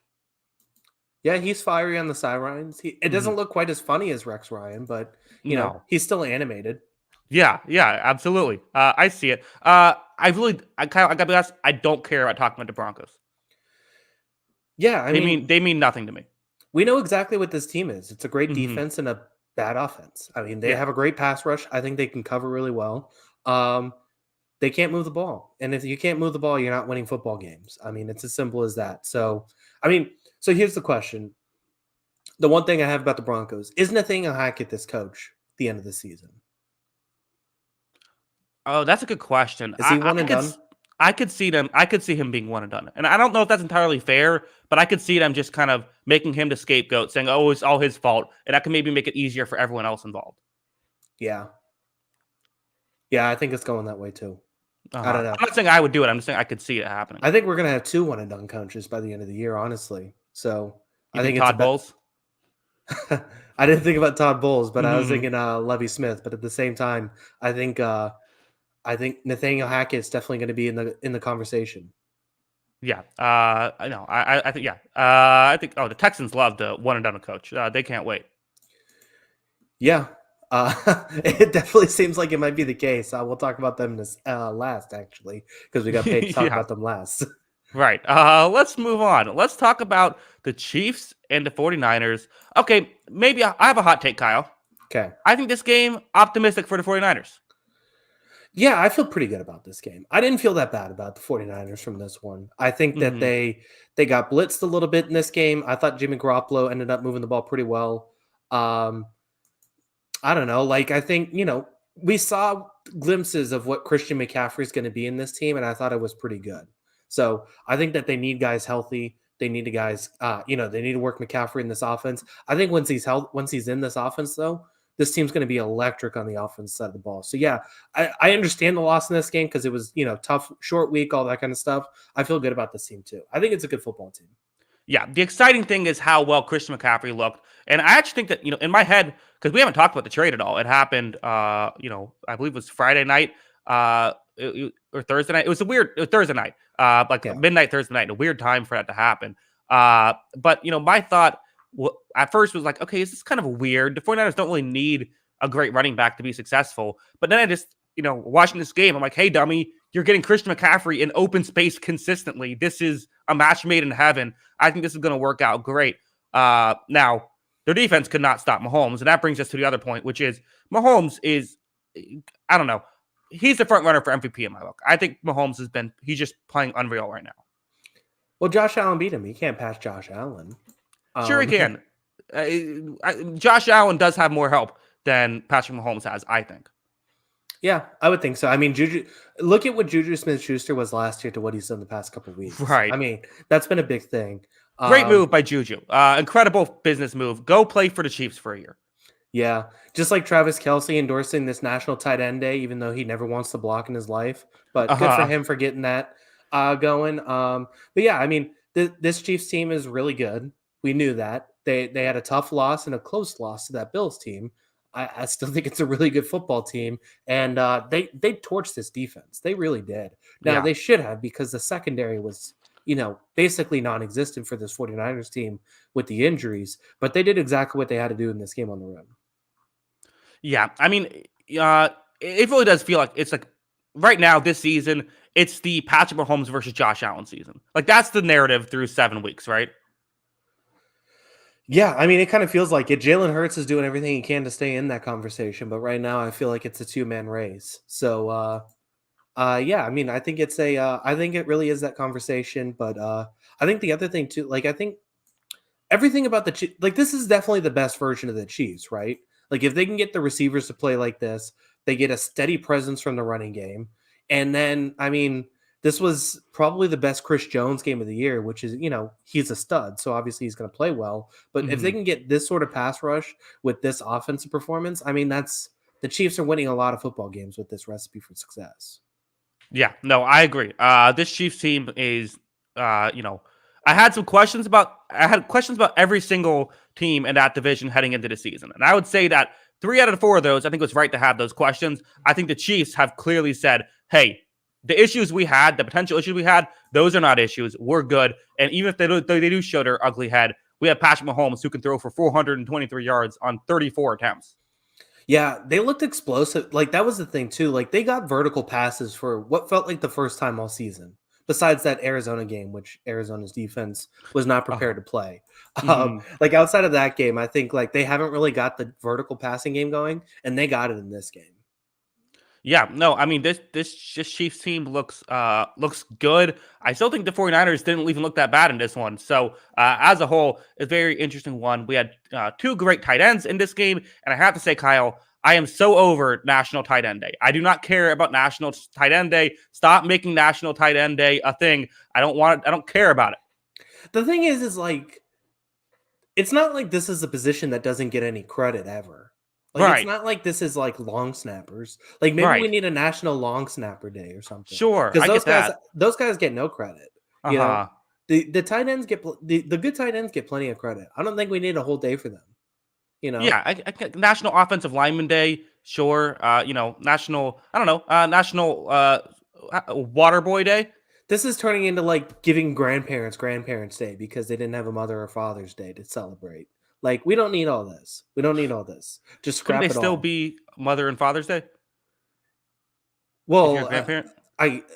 Yeah, he's fiery on the sidelines. It doesn't look quite as funny as Rex Ryan, but you know he's still animated. Yeah, absolutely. I see it. I gotta be honest, I don't care about talking about the Broncos. Yeah, I mean they mean nothing to me. We know exactly what this team is. It's a great defense and a bad offense. I mean, they have a great pass rush. I think they can cover really well. They can't move the ball. And if you can't move the ball, you're not winning football games. I mean, it's as simple as that. So here's the question. The one thing I have about the Broncos is Nathaniel Hackett this coach at the end of the season? Oh, that's a good question. Is he one and done? I could see them. I could see him being one and done, and I don't know if that's entirely fair, but I could see them just kind of making him the scapegoat, saying, "Oh, it's all his fault," and that can maybe make it easier for everyone else involved. Yeah. Yeah, I think it's going that way too. I don't know. I'm not saying I would do it. I'm just saying I could see it happening. I think we're gonna have 2 one and done coaches by the end of the year, honestly. So You I think think Todd Bowles? I didn't think about Todd Bowles, but I was Mhm. thinking Lovie Smith. But at the same time, I think Nathaniel Hackett's definitely going to be in the conversation. Yeah. I know. I think. Yeah. I think. Oh, the Texans love the one and done coach. They can't wait. Yeah, it definitely seems like it might be the case. We'll talk about them this last, actually, because we got paid to talk Yeah. about them last. Right. Let's move on. Let's talk about the Chiefs and the 49ers. Okay, maybe I have a hot take, Kyle. Okay. I think this game, optimistic for the 49ers. Yeah, I feel pretty good about this game. I didn't feel that bad about the 49ers from this one. I think that Mhm. they got blitzed a little bit in this game. I thought Jimmy Garoppolo ended up moving the ball pretty well. Um, I don't know. Like, I think, we saw glimpses of what Christian McCaffrey is going to be in this team, and I thought it was pretty good. So I think that they need guys healthy. They need the guys, they need to work McCaffrey in this offense. I think once he's in this offense, though, this team's going to be electric on the offense side of the ball. So yeah, I understand the loss in this game because it was, tough, short week, all that kind of stuff. I feel good about this team too. I think it's a good football team. Yeah, the exciting thing is how well Christian McCaffrey looked. And I actually think that, in my head, because we haven't talked about the trade at all. It happened, I believe it was Friday night or Thursday night. It was Thursday night, like Yeah. midnight Thursday night, a weird time for that to happen. But, my thought at first was like, okay, this is kind of weird. The 49ers don't really need a great running back to be successful. But then I just, watching this game, I'm like, hey, dummy, you're getting Christian McCaffrey in open space consistently. This is a match made in heaven. I think this is going to work out great. Now, their defense could not stop Mahomes. And that brings us to the other point, which is Mahomes is, I don't know, he's the front runner for MVP in my book. I think Mahomes he's just playing unreal right now. Well, Josh Allen beat him. He can't pass Josh Allen. Sure he can. Josh Allen does have more help than Patrick Mahomes has, I think. Yeah, I would think so. I mean, look at what Juju Smith-Schuster was last year to what he's done the past couple of weeks. Right. I mean, that's been a big thing. Great move by Juju. Incredible business move. Go play for the Chiefs for a year. Yeah, just like Travis Kelce endorsing this National Tight End Day, even though he never wants to block in his life. But good for him for getting that going. But yeah, I mean, this Chiefs team is really good. We knew that. They had a tough loss and a close loss to that Bills team. I still think it's a really good football team, and they torched this defense. They really did. Now, they should have, because the secondary was, basically non-existent for this 49ers team with the injuries, but they did exactly what they had to do in this game on the road. Yeah, I mean, it really does feel like it's like right now this season, it's the Patrick Mahomes versus Josh Allen season. Like that's the narrative through 7 weeks, right? Yeah, I mean, it kind of feels like it. Jalen Hurts is doing everything he can to stay in that conversation, but right now I feel like it's a 2-man race. So, yeah, I mean, I think I think it really is that conversation. But I think the other thing too, like I think everything about this is definitely the best version of the Chiefs, right? Like if they can get the receivers to play like this, they get a steady presence from the running game, and then I mean, this was probably the best Chris Jones game of the year, which is, he's a stud. So obviously he's going to play well. But if they can get this sort of pass rush with this offensive performance, I mean, the Chiefs are winning a lot of football games with this recipe for success. Yeah, no, I agree. This Chiefs team is, I had questions about every single team in that division heading into the season. And I would say that 3 out of 4 of those, I think it was right to have those questions. I think the Chiefs have clearly said, hey, the issues we had, the potential issues we had, those are not issues. We're good. And even if they do show their ugly head, we have Patrick Mahomes who can throw for 423 yards on 34 attempts. Yeah, they looked explosive. Like that was the thing too. Like they got vertical passes for what felt like the first time all season. Besides that Arizona game, which Arizona's defense was not prepared to play. Like outside of that game, I think like they haven't really got the vertical passing game going, and they got it in this game. Yeah, no, I mean this Chiefs team looks good. I still think the 49ers didn't even look that bad in this one. So as a whole, a very interesting one. We had 2 great tight ends in this game, and I have to say, Kyle, I am so over National Tight End Day. I do not care about National Tight End Day. Stop making National Tight End Day a thing. I don't care about it. The thing is like, it's not like this is a position that doesn't get any credit ever. Like, it's not like this is like long snappers. Like, maybe we need a National Long Snapper Day or something. Sure, because those guys get no credit. You know, the tight ends get the good tight ends get plenty of credit. I don't think we need a whole day for them. You know, yeah, National Offensive Lineman Day, sure. National Water Boy Day. This is turning into like giving grandparents Day because they didn't have a Mother or Father's Day to celebrate. Like, we don't need all this. We don't need all this. Just scrap it all. Couldn't they still be Mother and Father's Day? Well,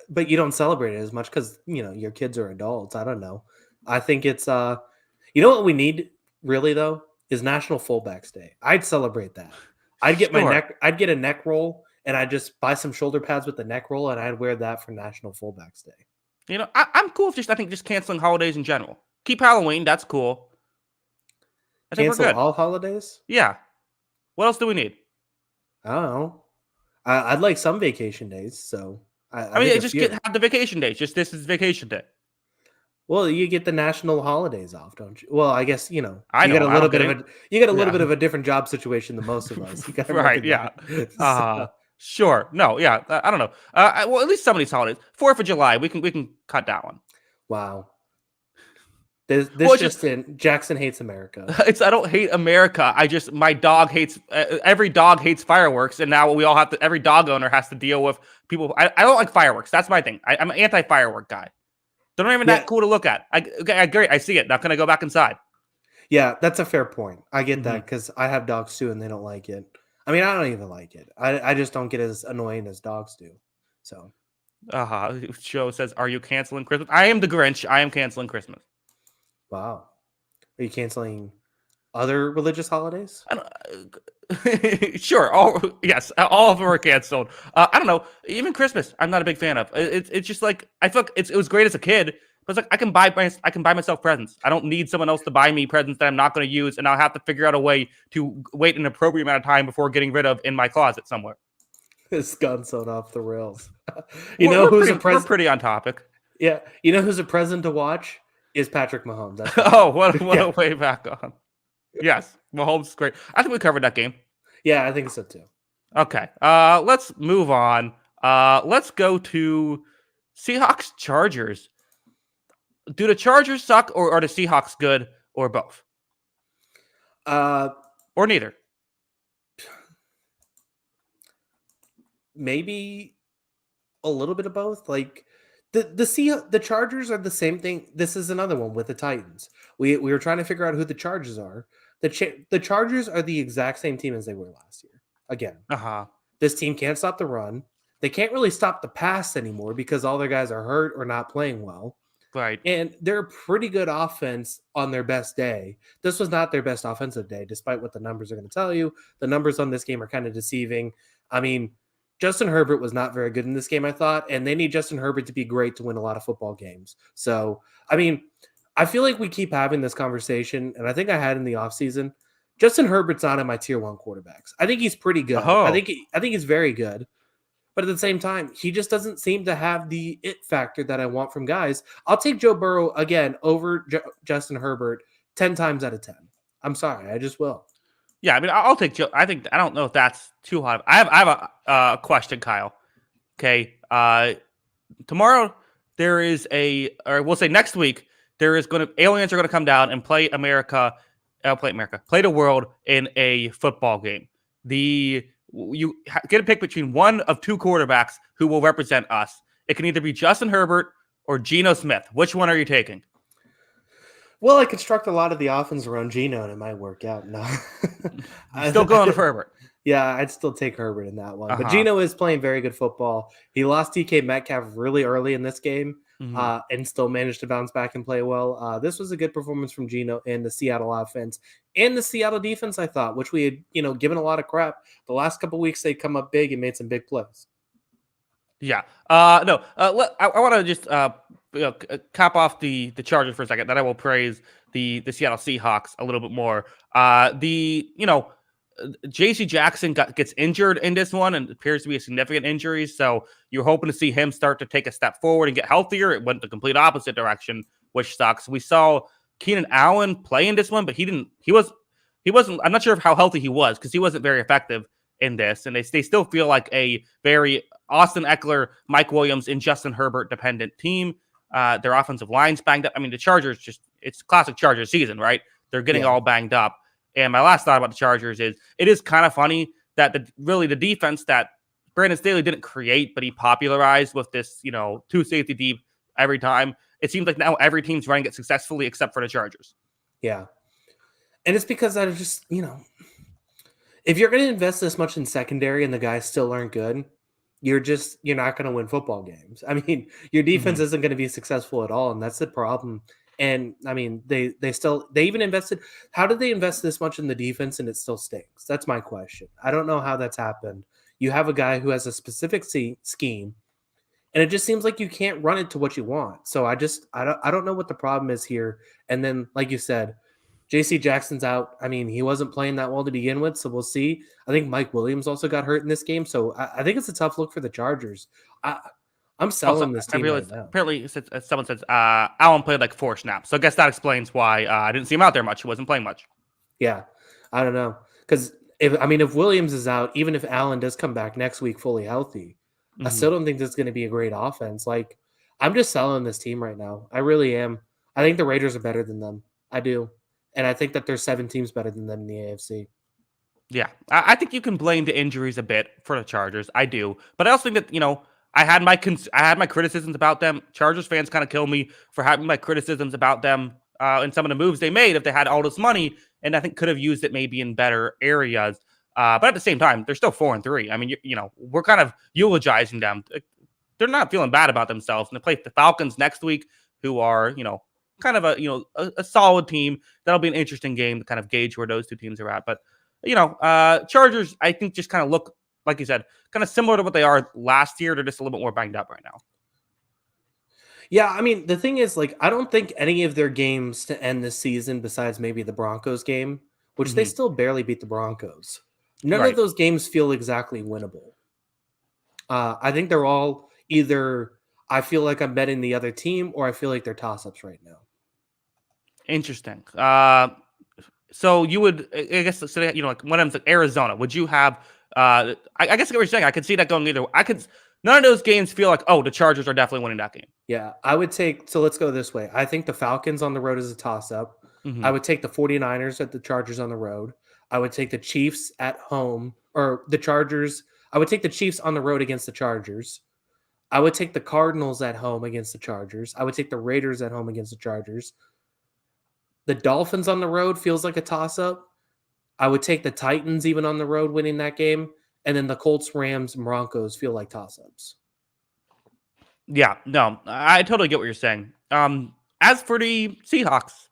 but you don't celebrate it as much because, you know, your kids are adults. I don't know. I think it's you know what we need really though is National Fullbacks Day. I'd celebrate that. I'd get I'd get a neck roll and I'd just buy some shoulder pads with the neck roll and I'd wear that for National Fullbacks Day. You know, I'm cool with just canceling holidays in general. Keep Halloween, that's cool. I think Cancel we're good. All holidays? Yeah. What else do we need? I don't know. I'd like some vacation days, so I mean, just have the vacation days. Just this is vacation day. Well, you get the national holidays off, don't you? Well, I guess you know. You got a little bit of a different job situation than most of us. You got right? Yeah. Sure. No. Yeah. I don't know. Well, at least some of these holidays. 4th of July, we can cut that one. Wow. Jackson hates America. I don't hate America. My dog hates every dog hates fireworks, and now every dog owner has to deal with people. I don't like fireworks. That's my thing. I'm an anti-firework guy. They're not even that cool to look at. I agree. I see it. Now can I go back inside? Yeah, that's a fair point. I get that because I have dogs too, and they don't like it. I mean, I don't even like it. I just don't get as annoying as dogs do. So, Joe says, "Are you canceling Christmas?" I am the Grinch. I am canceling Christmas. Wow. Are you canceling other religious holidays? Sure. All of them are canceled. I don't know. Even Christmas, I'm not a big fan of. It's just like I feel like it was great as a kid, but it's like I can buy myself presents. I don't need someone else to buy me presents that I'm not going to use, and I'll have to figure out a way to wait an appropriate amount of time before getting rid of in my closet somewhere. It's gone so off the rails. We're pretty on topic. Yeah. You know who's a present to watch? Is Patrick Mahomes. That's what a way back on. Yes, Mahomes is great. I think we covered that game. Yeah, I think so too. Okay, let's move on. Let's go to Seahawks Chargers. Do the Chargers suck, or are the Seahawks good, or both? Or neither? Maybe a little bit of both. Like, the Chargers are the same thing. This is another one with the Titans. We were trying to figure out who the Chargers are. The Chargers are the exact same team as they were last year. Again, this team can't stop the run. They can't really stop the pass anymore because all their guys are hurt or not playing well. Right. And they're a pretty good offense on their best day. This was not their best offensive day, despite what the numbers are going to tell you. The numbers on this game are kind of deceiving. I mean, Justin Herbert was not very good in this game, I thought, and they need Justin Herbert to be great to win a lot of football games. So, I mean, I feel like we keep having this conversation, and I think I had in the offseason. Justin Herbert's not in my tier 1 quarterbacks. I think he's pretty good. I think he's very good. But at the same time, he just doesn't seem to have the it factor that I want from guys. I'll take Joe Burrow again over Justin Herbert 10 times out of 10. I'm sorry. I just will. Yeah, I mean, I'll take Joe. I don't know if that's too hot. I have a question, Kyle. Okay, tomorrow there is or we'll say next week there is aliens are going to come down and play the world in a football game. You get a pick between one of two quarterbacks who will represent us. It can either be Justin Herbert or Geno Smith. Which one are you taking? Well, I construct a lot of the offense around Geno, and it might work out. No, still going with Herbert. Yeah, I'd still take Herbert in that one. But Geno is playing very good football. He lost DK Metcalf really early in this game, and still managed to bounce back and play well. This was a good performance from Geno and the Seattle offense and the Seattle defense, I thought, which we had given a lot of crap. The last couple of weeks, they come up big and made some big plays. Yeah. I want to just cap off the Chargers for a second. Then I will praise the Seattle Seahawks a little bit more. J.C. Jackson gets injured in this one and appears to be a significant injury. So you're hoping to see him start to take a step forward and get healthier. It went the complete opposite direction, which sucks. We saw Keenan Allen play in this one, but he wasn't. I'm not sure of how healthy he was because he wasn't very effective in this. And they still feel like a very Austin Eckler, Mike Williams, and Justin Herbert dependent team. Their offensive line's banged up. I mean, the Chargers it's classic Chargers season, right? They're getting all banged up. And my last thought about the Chargers is it is kind of funny that the defense that Brandon Staley didn't create, but he popularized with this, two safety deep every time. It seems like now every team's running it successfully except for the Chargers. Yeah. And it's because I just, if you're going to invest this much in secondary and the guys still aren't good, you're not going to win football games. I mean, your defense isn't going to be successful at all. And that's the problem. And I mean, they even invested. How did they invest this much in the defense and it still stinks? That's my question. I don't know how that's happened. You have a guy who has a specific scheme, and it just seems like you can't run it to what you want. So I don't know what the problem is here. And then, like you said, J.C. Jackson's out. I mean, he wasn't playing that well to begin with, so we'll see. I think Mike Williams also got hurt in this game, so I think it's a tough look for the Chargers. I'm selling this team right now. Apparently, someone says Allen played like 4 snaps. So I guess that explains why I didn't see him out there much. He wasn't playing much. Yeah, I don't know. Because, if Williams is out, even if Allen does come back next week fully healthy, I still don't think this is going to be a great offense. Like, I'm just selling this team right now. I really am. I think the Raiders are better than them. I do. And I think that there's 7 teams better than them in the AFC. Yeah, I think you can blame the injuries a bit for the Chargers. I do. But I also think that, I had my criticisms about them. Chargers fans kind of kill me for having my criticisms about them and some of the moves they made if they had all this money, and I think could have used it maybe in better areas. But at the same time, they're still 4-3. I mean, we're kind of eulogizing them. They're not feeling bad about themselves, and they play the Falcons next week, who are kind of a solid team. That'll be an interesting game to kind of gauge where those two teams are at. But Chargers, I think, just kind of look, like you said, kind of similar to what they are last year. They're just a little bit more banged up right now. Yeah, I mean, the thing is, I don't think any of their games to end this season, besides maybe the Broncos game, which they still barely beat the Broncos, none of those games feel exactly winnable. I think they're all either I feel like I'm betting the other team or I feel like they're toss-ups right now. Interesting. So you would, I guess, like one of them, Arizona, would you have, I guess what you're saying, I could see that going either. None of those games feel like, the Chargers are definitely winning that game. Yeah, I would so let's go this way. I think the Falcons on the road is a toss-up. I would take the 49ers at the Chargers on the road. I would take the Chiefs at home, or the Chargers. I would take the Chiefs on the road against the Chargers. I would take the Cardinals at home against the Chargers. I would take the Raiders at home against the Chargers. The Dolphins on the road feels like a toss-up. I would take the Titans even on the road winning that game. And then the Colts, Rams, and Broncos feel like toss-ups. Yeah, no, I totally get what you're saying. As for the Seahawks,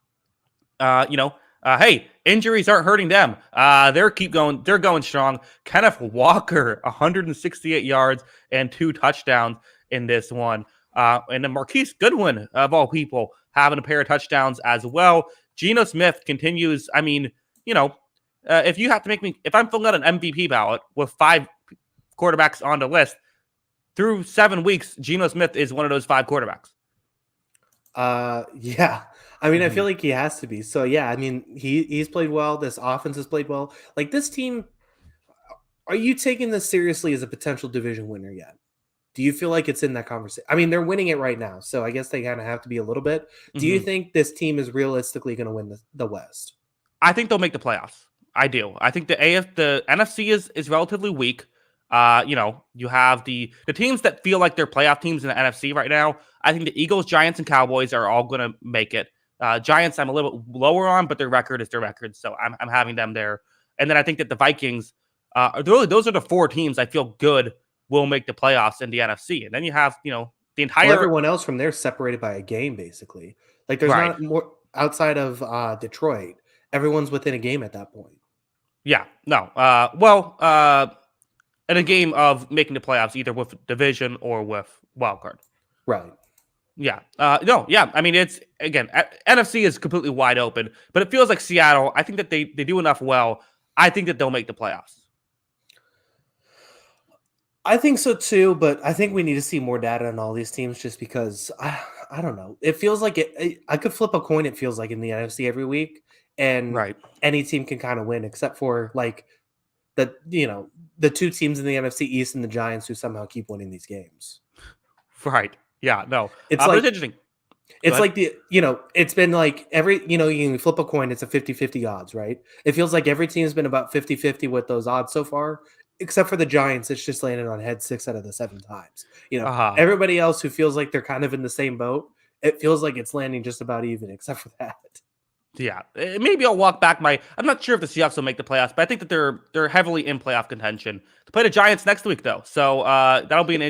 hey, injuries aren't hurting them. They're going strong. Kenneth Walker, 168 yards and 2 touchdowns in this one. And then Marquise Goodwin, of all people, having a pair of touchdowns as well. Geno Smith continues. I mean, if you have to if I'm filling out an MVP ballot with 5 quarterbacks on the list, through 7 weeks, Geno Smith is one of those 5 quarterbacks. Yeah. I mean, I feel like he has to be. So, yeah, I mean, he's played well. This offense has played well. Like, this team, are you taking this seriously as a potential division winner yet? Do you feel like it's in that conversation? I mean, they're winning it right now, so I guess they kind of have to be a little bit. Do you think this team is realistically going to win the West? I think they'll make the playoffs. I do. I think the NFC is relatively weak. You have the teams that feel like they're playoff teams in the NFC right now. I think the Eagles, Giants, and Cowboys are all going to make it. Giants, I'm a little bit lower on, but their record is their record, so I'm having them there. And then I think that the Vikings, those are the 4 teams I feel good will make the playoffs in the NFC. And then you have, the entire everyone else from there separated by a game, basically. Like there's not more outside of Detroit. Everyone's within a game at that point. Yeah, no. In a game of making the playoffs, either with division or with wild card. Right. Yeah. Yeah. I mean, it's, again, NFC is completely wide open, but it feels like Seattle, I think that they do enough well. I think that they'll make the playoffs. I think so too, but I think we need to see more data on all these teams just because I don't know. It feels like I could flip a coin, it feels like in the NFC every week, and Right. any team can kind of win except for like the two teams in the NFC East and the Giants who somehow keep winning these games. Right. Yeah, no. It's But like it's interesting. it's like it's been like every, you can flip a coin, it's a 50-50 odds, right? It feels like every team's been about 50-50 with those odds so far, except for the Giants. It's just landed on head 6 out of the 7 times. Uh-huh. Everybody else who feels like they're kind of in the same boat, it feels like it's landing just about even, except for that. Yeah, maybe I'll walk back I'm not sure if the Seahawks will make the playoffs, but I think that they're heavily in playoff contention. To play the Giants next week, though, so that'll be an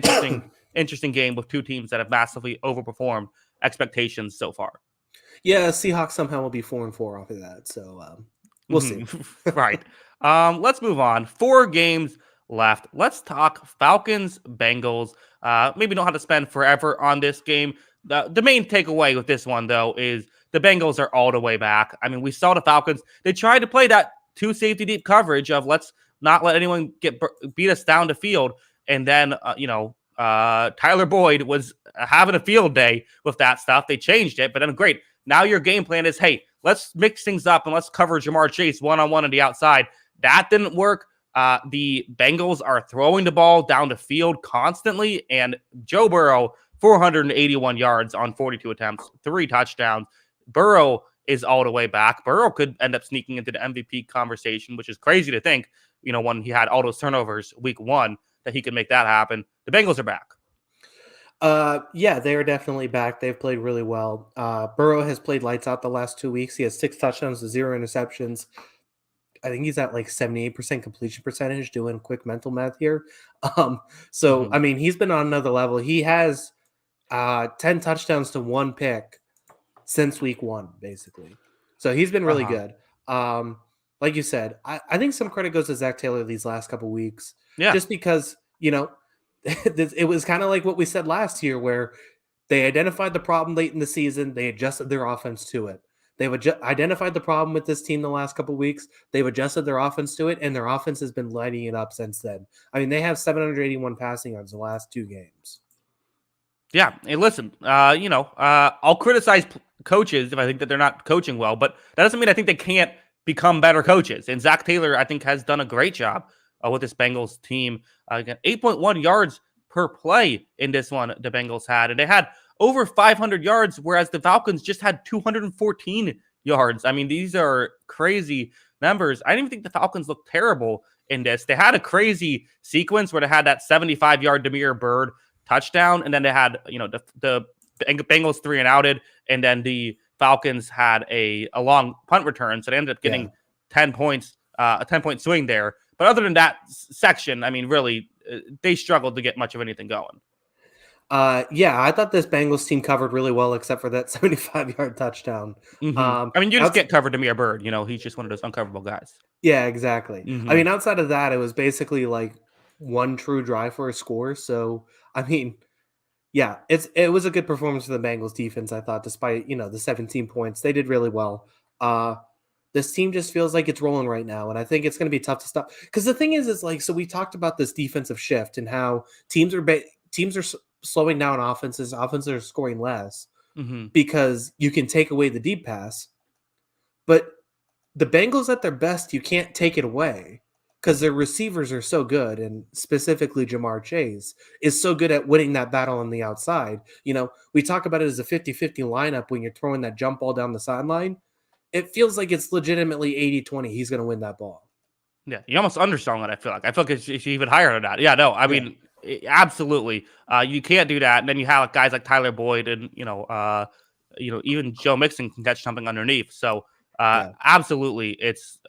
interesting game with two teams that have massively overperformed expectations so far. Yeah, Seahawks somehow will be 4-4 off of that, so we'll see. Right. Let's move on. 4 games left. Let's talk Falcons, Bengals. Maybe don't have to spend forever on this game. The main takeaway with this one, though, is the Bengals are all the way back. I mean, we saw the Falcons. They tried to play that 2 safety deep coverage of let's not let anyone beat us down the field. And then, Tyler Boyd was having a field day with that stuff. They changed it, but then great. Now your game plan is, hey, let's mix things up and let's cover Jamar Chase one-on-one on the outside. That didn't work. The Bengals are throwing the ball down the field constantly, and Joe Burrow, 481 yards on 42 attempts, 3 touchdowns. Burrow is all the way back. Burrow could end up sneaking into the MVP conversation, which is crazy to think, when he had all those turnovers week 1, that he could make that happen. The Bengals are back. Yeah, they are definitely back. They've played really well. Burrow has played lights out the last 2 weeks. He has 6 touchdowns to 0 interceptions. I think he's at like 78% completion percentage, doing quick mental math here. I mean, he's been on another level. He has 10 touchdowns to 1 pick since week 1, basically. So he's been really good. Like you said, I think some credit goes to Zach Taylor these last couple weeks. Yeah. Just because, it was kind of like what we said last year, where they identified the problem late in the season. They adjusted their offense to it. They've identified the problem with this team the last couple of weeks. They've adjusted their offense to it, and their offense has been lighting it up since then. I mean, they have 781 passing yards the last 2 games. Yeah. Hey, listen, I'll criticize coaches if I think that they're not coaching well, but that doesn't mean I think they can't become better coaches. And Zach Taylor, I think, has done a great job with this Bengals team. Again, 8.1 yards per play in this one the Bengals had. And they had over 500 yards, whereas the Falcons just had 214 yards. I mean, these are crazy numbers. I didn't even think the Falcons looked terrible in this. They had a crazy sequence where they had that 75-yard Demir Byrd touchdown, and then they had, the Bengals 3 and outed, and then the Falcons had a long punt return, so they ended up getting 10 points, a 10-point swing there. But other than that section, I mean, really, they struggled to get much of anything going. Yeah, I thought this Bengals team covered really well, except for that 75-yard touchdown. I mean, you just get covered to Demir Byrd. He's just one of those uncoverable guys. Yeah, exactly. I mean, outside of that, it was basically like one true drive for a score. So, I mean, yeah, it was a good performance for the Bengals defense, I thought, despite, the 17 points. They did really well. This team just feels like it's rolling right now, and I think it's going to be tough to stop. Because the thing is like, so we talked about this defensive shift and how teams are slowing down offenses are scoring less because you can take away the deep pass. But the Bengals at their best, you can't take it away because their receivers are so good, and specifically Jamar Chase is so good at winning that battle on the outside. We talk about it as a 50-50 lineup when you're throwing that jump ball down the sideline. It feels like it's legitimately 80-20. He's going to win that ball. Yeah, you almost undersung it, I feel like. I feel like it's even higher than that. Yeah, no, I mean, absolutely. You can't do that. And then you have guys like Tyler Boyd and, even Joe Mixon can catch something underneath. So, absolutely, it's,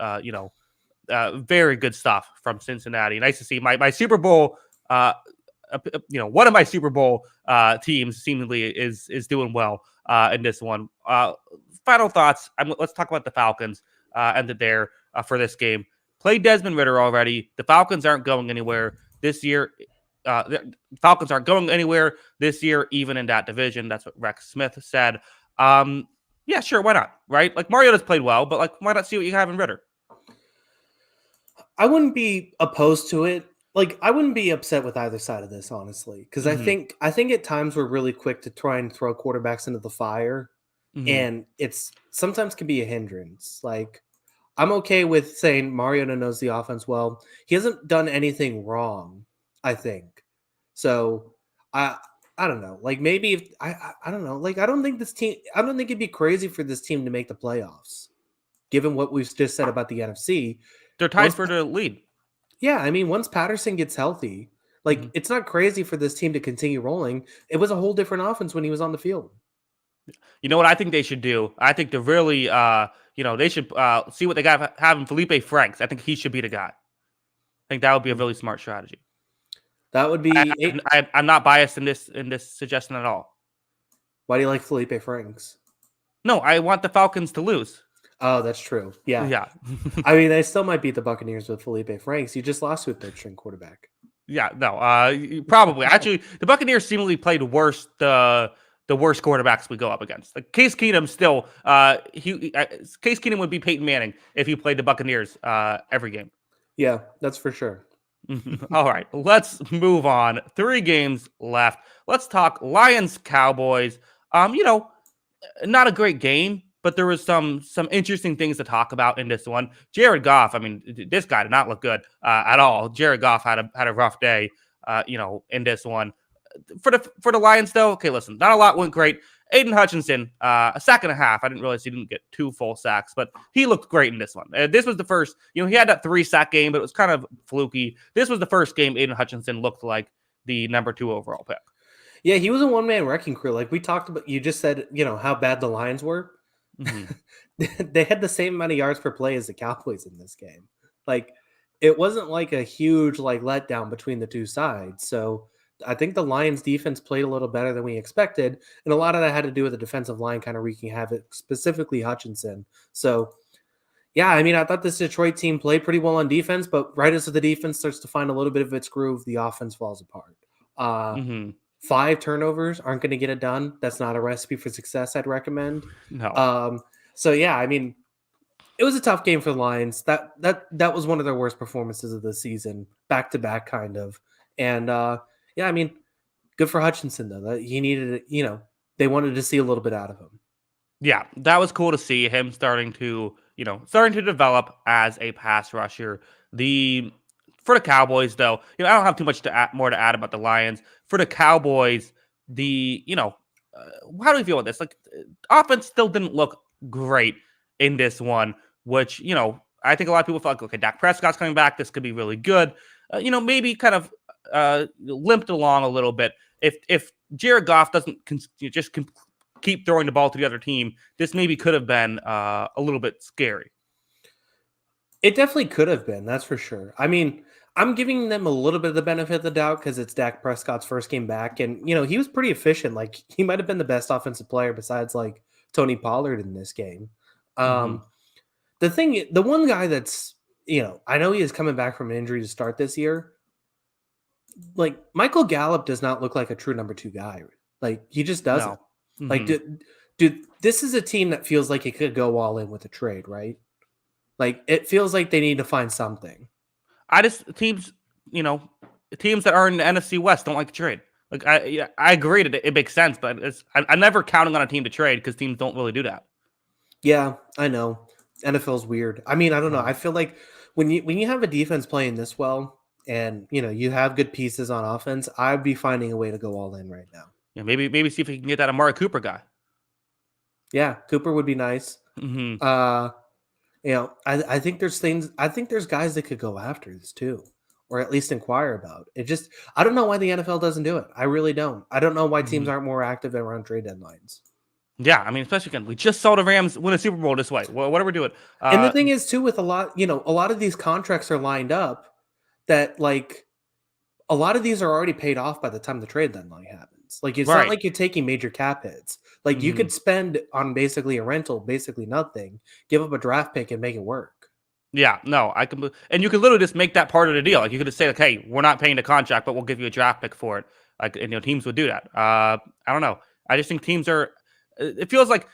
very good stuff from Cincinnati. Nice to see my Super Bowl, one of my Super Bowl teams seemingly is doing well in this one. Final thoughts. Let's talk about the Falcons ended there for this game. Played Desmond Ridder already. The Falcons aren't going anywhere this year. The Falcons aren't going anywhere this year, even in that division. That's what Rex Smith said. Yeah, sure, why not? Right? Like, Mariota's played well, but why not see what you have in Ridder? I wouldn't be opposed to it. Like, I wouldn't be upset with either side of this, honestly, because Hmm. I think at times we're really quick to try and throw quarterbacks into the fire, Hmm. and it's sometimes can be a hindrance. Like, I'm okay with saying Mariota knows the offense well. He hasn't done anything wrong, I think. So I I don't know. Like maybe if I don't know. Like I don't think it'd be crazy for this team to make the playoffs, given what we've just said about the NFC. They're tied Once for the lead. Yeah, I mean, once Patterson gets healthy, Hmm. like it's not crazy for this team to continue rolling. It was a whole different offense when he was on the field. You know what I think they should do? I think to really, they should see what they got having Felipe Franks. I think he should be the guy. I think that would be a really smart strategy. That would be I'm not biased in this suggestion at all. Why do you like Felipe Franks? No, I want the Falcons to lose. Oh, that's true. Yeah. Yeah. I mean, they still might beat the Buccaneers with Felipe Franks. You just lost to a third string quarterback. Yeah, no, probably. Actually, the Buccaneers seemingly played worse the worst quarterbacks we go up against. Like Case Keenum still, Case Keenum would be Peyton Manning if he played the Buccaneers every game. Yeah, that's for sure. All right, let's move on. 3 games left. Let's talk Lions Cowboys. Not a great game, but there was some interesting things to talk about in this one. Jared Goff, I mean, this guy did not look good at all. Jared Goff had a rough day, in this one. For the Lions, though, okay, listen, not a lot went great. Aiden Hutchinson, a sack and a half. I didn't realize he didn't get 2 full sacks, but he looked great in this one. This was the first, he had that 3-sack game, but it was kind of fluky. This was the first game Aiden Hutchinson looked like the number 2 overall pick. Yeah, he was a one-man wrecking crew. Like we talked about, you just said, how bad the Lions were. Mm-hmm. They had the same amount of yards per play as the Cowboys in this game. Like it wasn't like a huge letdown between the two sides. So I think the Lions defense played a little better than we expected. And a lot of that had to do with the defensive line kind of wreaking havoc, specifically Hutchinson. So yeah, I mean, I thought this Detroit team played pretty well on defense, but right as the defense starts to find a little bit of its groove, the offense falls apart. Mm-hmm. 5 turnovers aren't going to get it done. That's not a recipe for success I'd recommend. No. So yeah, I mean, it was a tough game for the Lions. That was one of their worst performances of the season, back to back kind of. And yeah, I mean, good for Hutchinson though. That he needed it, they wanted to see a little bit out of him. Yeah, that was cool to see him starting to develop as a pass rusher. For the Cowboys, though, I don't have too much more to add about the Lions. For the Cowboys, how do we feel about this? Like, offense still didn't look great in this one, which, I think a lot of people felt like, okay, Dak Prescott's coming back. This could be really good. Maybe kind of limped along a little bit. If Jared Goff doesn't keep throwing the ball to the other team, this maybe could have been a little bit scary. It definitely could have been, that's for sure. I mean, I'm giving them a little bit of the benefit of the doubt because it's Dak Prescott's first game back, and he was pretty efficient. Like he might have been the best offensive player besides Tony Pollard in this game. Mm-hmm. The one guy that's I know he is coming back from an injury to start this year. Like Michael Gallup does not look like a true number 2 guy. Like he just doesn't. No. Mm-hmm. Like dude, this is a team that feels like it could go all in with a trade, right? Like it feels like they need to find something. Teams that are in the NFC West don't like to trade. Like I agree that it makes sense, but I'm never counting on a team to trade because teams don't really do that. Yeah, I know. NFL's weird. I mean, I don't know. I feel like when you have a defense playing this well and you have good pieces on offense, I'd be finding a way to go all in right now. Yeah, maybe see if we can get that Amari Cooper guy. Yeah, Cooper would be nice. Mm-hmm. I think there's guys that could go after this too, or at least inquire about. I don't know why the NFL doesn't do it. I really don't. I don't know why teams aren't more active around trade deadlines. Yeah, I mean, especially again, we just saw the Rams win a Super Bowl this way. What are we doing? And the thing is too, with a lot of these contracts are lined up that a lot of these are already paid off by the time the trade deadline happens. Like it's not like you're taking major cap hits. Like you could spend on basically a rental, basically nothing, give up a draft pick and make it work. Yeah, no, I can, and you could literally just make that part of the deal. Like you could just say, like, hey, we're not paying the contract, but we'll give you a draft pick for it. Like, and teams would do that. I don't know. I just think teams are. It feels like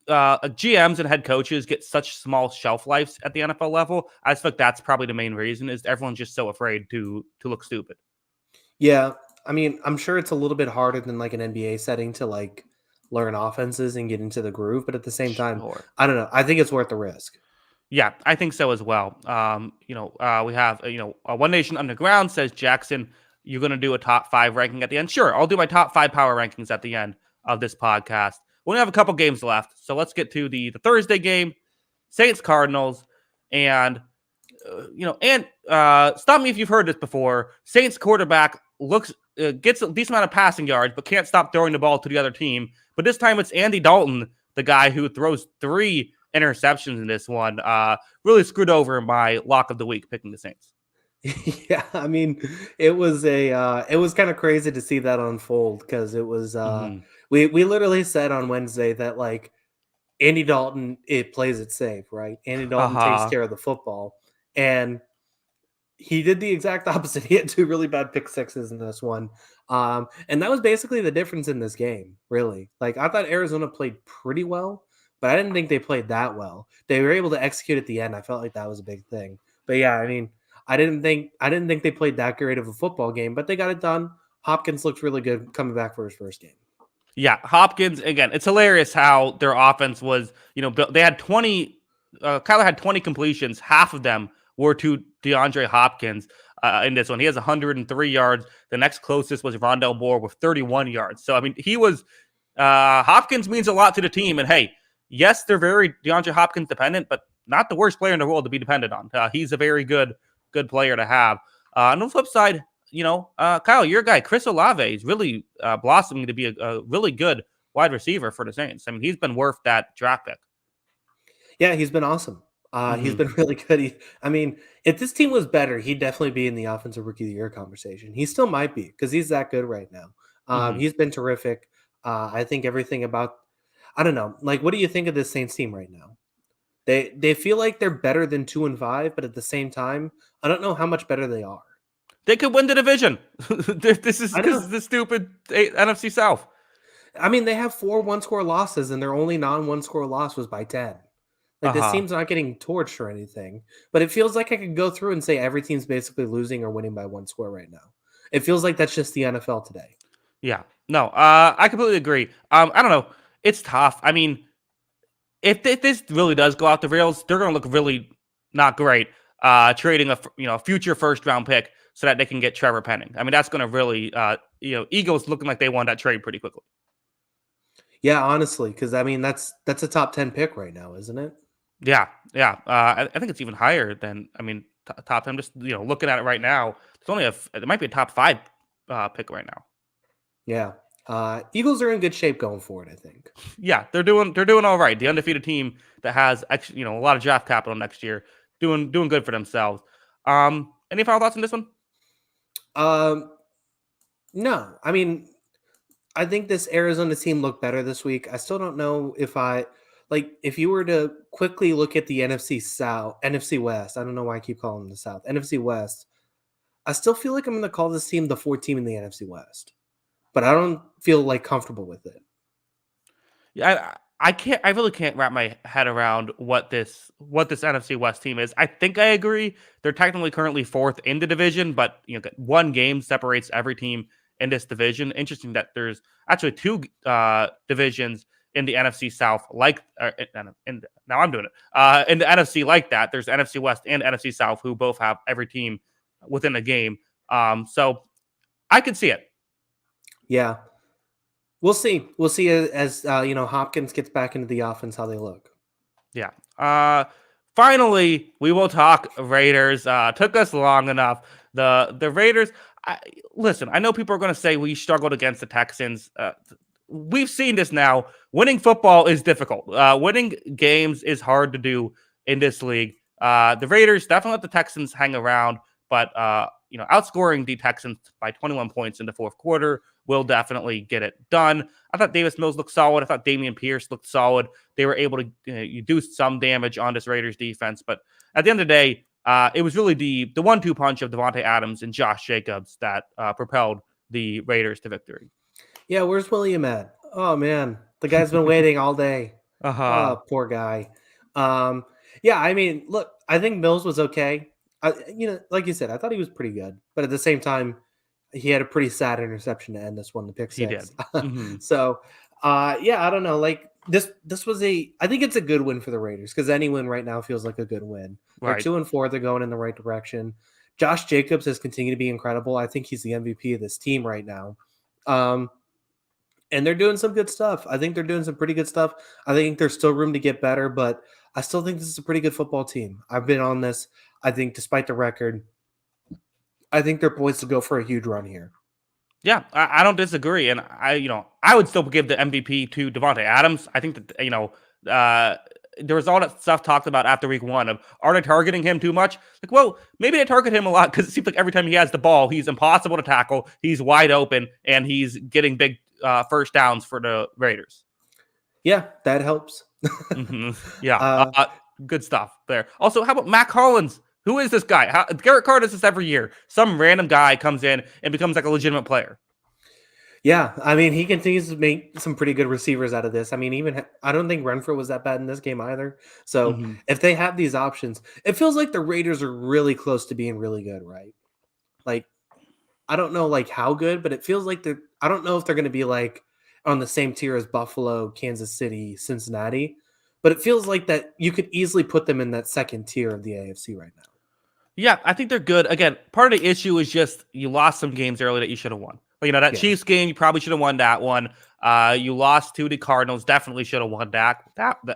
GMs and head coaches get such small shelf lives at the NFL level. I just feel like that's probably the main reason is everyone's just so afraid to look stupid. Yeah, I mean, I'm sure it's a little bit harder than like an NBA setting to like learn offenses and get into the groove, but at the same time, Sure. I don't know. I think it's worth the risk. Yeah, I think so as well. We have One Nation Underground says, Jackson, you're going to do a top 5 ranking at the end. Sure, I'll do my top 5 power rankings at the end of this podcast. We only have a couple games left, so let's get to the Thursday game, Saints Cardinals, and stop me if you've heard this before. Saints quarterback gets a decent amount of passing yards, but can't stop throwing the ball to the other team. But this time it's Andy Dalton, the guy who throws 3 interceptions in this one. Really screwed over my lock of the week picking the Saints. Yeah, I mean, it was kind of crazy to see that unfold because it was we literally said on Wednesday that like Andy Dalton, it plays it safe, right? Andy Dalton takes care of the football, and he did the exact opposite. He had 2 really bad pick sixes in this one, and that was basically the difference in this game. Really, like I thought Arizona played pretty well, but I didn't think they played that well. They were able to execute at the end. I felt like that was a big thing. But yeah, I mean, I didn't think they played that great of a football game, but they got it done. Hopkins looked really good coming back for his first game. Yeah, Hopkins, again, it's hilarious how their offense was, they had 20, Kyler had 20 completions. Half of them were to DeAndre Hopkins in this one. He has 103 yards. The next closest was Rondell Moore with 31 yards. So, I mean, Hopkins means a lot to the team. And hey, yes, they're very DeAndre Hopkins dependent, but not the worst player in the world to be dependent on. He's a very good player to have. On the flip side, Kyle, your guy, Chris Olave, is really blossoming to be a really good wide receiver for the Saints. I mean, he's been worth that draft pick. Yeah, he's been awesome. He's been really good. I mean, if this team was better, he'd definitely be in the Offensive Rookie of the Year conversation. He still might be because he's that good right now. He's been terrific. I think everything about – I don't know. Like, what do you think of this Saints team right now? They feel like they're better than 2-5, but at the same time, I don't know how much better they are. They could win the division. This is the stupid NFC South. I mean, they have 4 one-score losses, and their only non-one-score loss was by 10. Like, this team's not getting torched or anything, but it feels like I could go through and say every team's basically losing or winning by 1 score right now. It feels like that's just the NFL today. Yeah. No, I completely agree. I don't know. It's tough. I mean, if this really does go out the rails, they're going to look really not great trading a future first-round pick so that they can get Trevor Penning. I mean, that's going to really, Eagles looking like they won that trade pretty quickly. Yeah, honestly, because I mean that's a top 10 pick right now, isn't it? Yeah. I think it's even higher than top 10. Just looking at it right now, it's only it might be a top 5 pick right now. Yeah, Eagles are in good shape going forward, I think. Yeah, they're doing all right. The undefeated team that has a lot of draft capital next year, doing good for themselves. Any final thoughts on this one? No. I mean, I think this Arizona team looked better this week. I still don't know if you were to quickly look at the NFC West, I don't know why I keep calling them the South, NFC West, I still feel like I'm going to call this team the 4th team in the NFC West, but I don't feel like comfortable with it. Yeah, I really can't wrap my head around what this NFC West team is. I think I agree. They're technically currently 4th in the division, but 1 game separates every team in this division. Interesting that there's actually 2 divisions in the NFC South now I'm doing it. In the NFC like that, there's NFC West and NFC South who both have every team within a game. So I could see it. Yeah. We'll see. We'll see as Hopkins gets back into the offense how they look. Yeah. Finally, we will talk Raiders. Took us long enough. The Raiders. Listen, I know people are going to say we struggled against the Texans. We've seen this now. Winning football is difficult. Winning games is hard to do in this league. The Raiders definitely let the Texans hang around, but outscoring the Texans by 21 points in the 4th quarter will definitely get it done. I thought Davis Mills looked solid. I thought Damian Pierce looked solid. They were able to do some damage on this Raiders defense, but at the end of the day, it was really the 1-2 punch of Devontae Adams and Josh Jacobs that propelled the Raiders to victory. Yeah, where's William at? Oh man, the guy's been waiting all day. Uh-huh. Poor guy. Yeah, I mean, look, I think Mills was okay. Like you said, I thought he was pretty good, but at the same time, he had a pretty sad interception to end this one, the pick He did. six. Mhm. So, yeah, I don't know. Like this was I think it's a good win for the Raiders because any win right now feels like a good win. They're Right. 2-4. They're going in the right direction. Josh Jacobs has continued to be incredible. I think he's the MVP of this team right now. Um, and they're doing some good stuff. I think they're doing some pretty good stuff. I think there's still room to get better, but I still think this is a pretty good football team. I've been on this. I think despite the record, I think they're poised to go for a huge run here. Yeah, I don't disagree, and I would still give the MVP to Devontae Adams. I think that there was all that stuff talked about after week 1 of are they targeting him too much? Like, well, maybe they target him a lot because it seems like every time he has the ball, he's impossible to tackle, he's wide open, and he's getting big first downs for the Raiders. Yeah, that helps. Yeah, uh, good stuff there. Also, how about Mac Hollins? Who is this guy? Garrett Carr does this every year. Some random guy comes in and becomes like a legitimate player. Yeah, I mean, he continues to make some pretty good receivers out of this. I mean, even I don't think Renfro was that bad in this game either. So Mm-hmm. if they have these options, it feels like the Raiders are really close to being really good, right? Like, I don't know like how good, but it feels like I don't know if they're going to be like on the same tier as Buffalo, Kansas City, Cincinnati, but it feels like that you could easily put them in that second tier of the AFC right now. Yeah, I think they're good. Again, part of the issue is just you lost some games early that you should have won. That Yeah. Chiefs game, you probably should have won that one. You lost to the Cardinals, definitely should have won that. My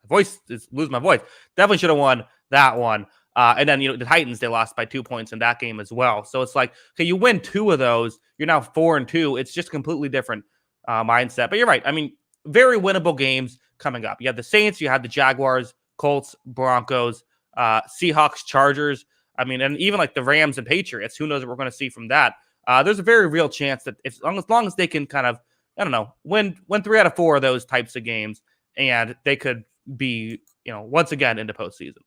voice is losing my voice. Definitely should have won that one. And then the Titans, they lost by 2 points in that game as well. So it's like, okay, you win 2 of those, you're now 4-2. It's just a completely different mindset. But you're right. I mean, very winnable games coming up. You have the Saints, you have the Jaguars, Colts, Broncos, Seahawks, Chargers. I mean, and even like the Rams and Patriots. Who knows what we're going to see from that? There's a very real chance that as long as they can kind of, I don't know, win 3 out of 4 of those types of games, and they could be, once again into postseason.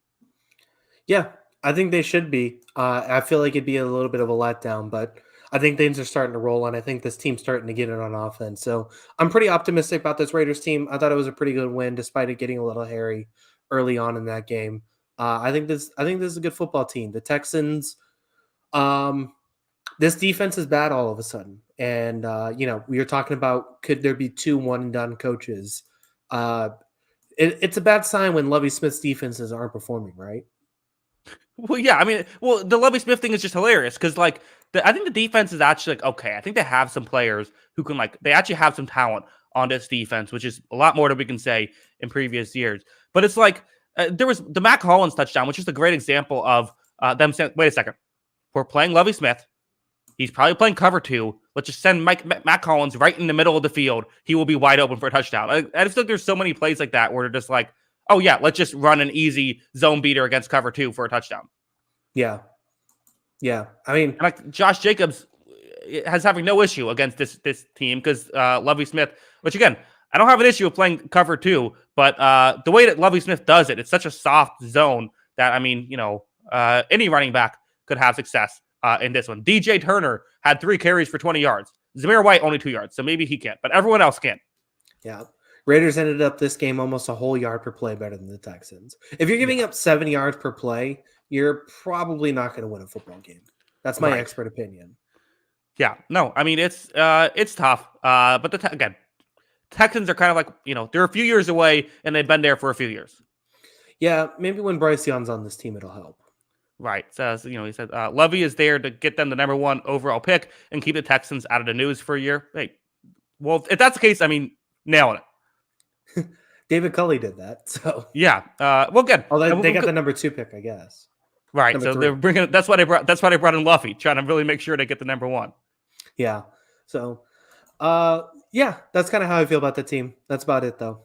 Yeah, I think they should be. I feel like it'd be a little bit of a letdown, but I think things are starting to roll, and I think this team's starting to get it on offense. So I'm pretty optimistic about this Raiders team. I thought it was a pretty good win, despite it getting a little hairy early on in that game. I think this is a good football team. The Texans, this defense is bad all of a sudden, and we were talking about could there be 2 one-and-done coaches? It's a bad sign when Lovie Smith's defenses aren't performing, right? Well, yeah, I mean, the Lovie Smith thing is just hilarious because, like, I think the defense is actually like okay. I think they have some players who can they actually have some talent on this defense, which is a lot more than we can say in previous years. But it's like there was the Mac Hollins touchdown, which is a great example of them saying, "Wait a second, we're playing Lovie Smith. He's probably playing cover 2. Let's just send Mac Hollins right in the middle of the field. He will be wide open for a touchdown." I just think there's so many plays like that where they're just like, oh, yeah, let's just run an easy zone beater against cover 2 for a touchdown. Yeah. Yeah. I mean, like Josh Jacobs has having no issue against this team because Lovie Smith, which again, I don't have an issue with playing cover 2, but the way that Lovie Smith does it, it's such a soft zone that, I mean, any running back could have success in this one. DJ Turner had 3 carries for 20 yards. Zamir White only 2 yards, so maybe he can't, but everyone else can. Yeah. Raiders ended up this game almost a whole yard per play better than the Texans. If you're giving up 7 yards per play, you're probably not going to win a football game. That's my expert opinion. Yeah, no, I mean it's tough. But again, Texans are kind of like they're a few years away, and they've been there for a few years. Yeah, maybe when Bryce Young's on this team, it'll help. Right. So he said Lovey is there to get them the number 1 overall pick and keep the Texans out of the news for a year. Hey, well, if that's the case, I mean, nailing it. David Culley did that, so yeah. Well, good. Oh, they got the number 2 pick, I guess. Right. So 3. They're bringing. That's why they brought in Luffy, trying to really make sure they get the number 1. Yeah. So, yeah, that's kind of how I feel about the team. That's about it, though.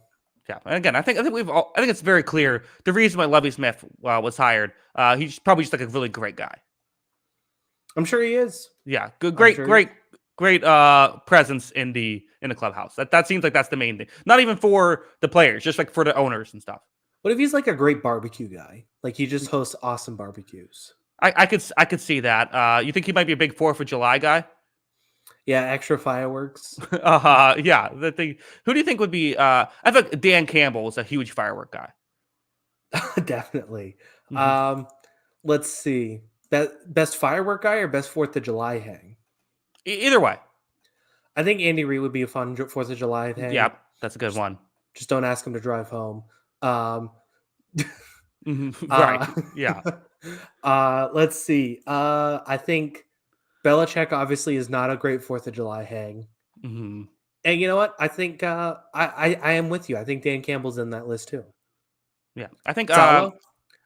Yeah. And again, I think it's very clear the reason why Lovie Smith was hired. He's probably just like a really great guy. I'm sure he is. Yeah. Good. Great presence in the clubhouse. That seems like that's the main thing. Not even for the players, just like for the owners and stuff. What if he's like a great barbecue guy? Like he just hosts awesome barbecues. I could see that. You think he might be a big 4th of July guy? Yeah, extra fireworks. Yeah. The thing. Who do you think would be? I think Dan Campbell is a huge firework guy. Definitely. Mhm. Um, let's see. Best firework guy or best 4th of July hang? Either way. I think Andy Reid would be a fun 4th of July hang. Yeah, that's a good Just, one. just don't ask him to drive home. Um, Right. uh, Yeah. let's see. I think Belichick obviously is not a great 4th of July hang. Mhm. And you know what? I think I am with you. I think Dan Campbell's in that list too. Yeah. I think. Salah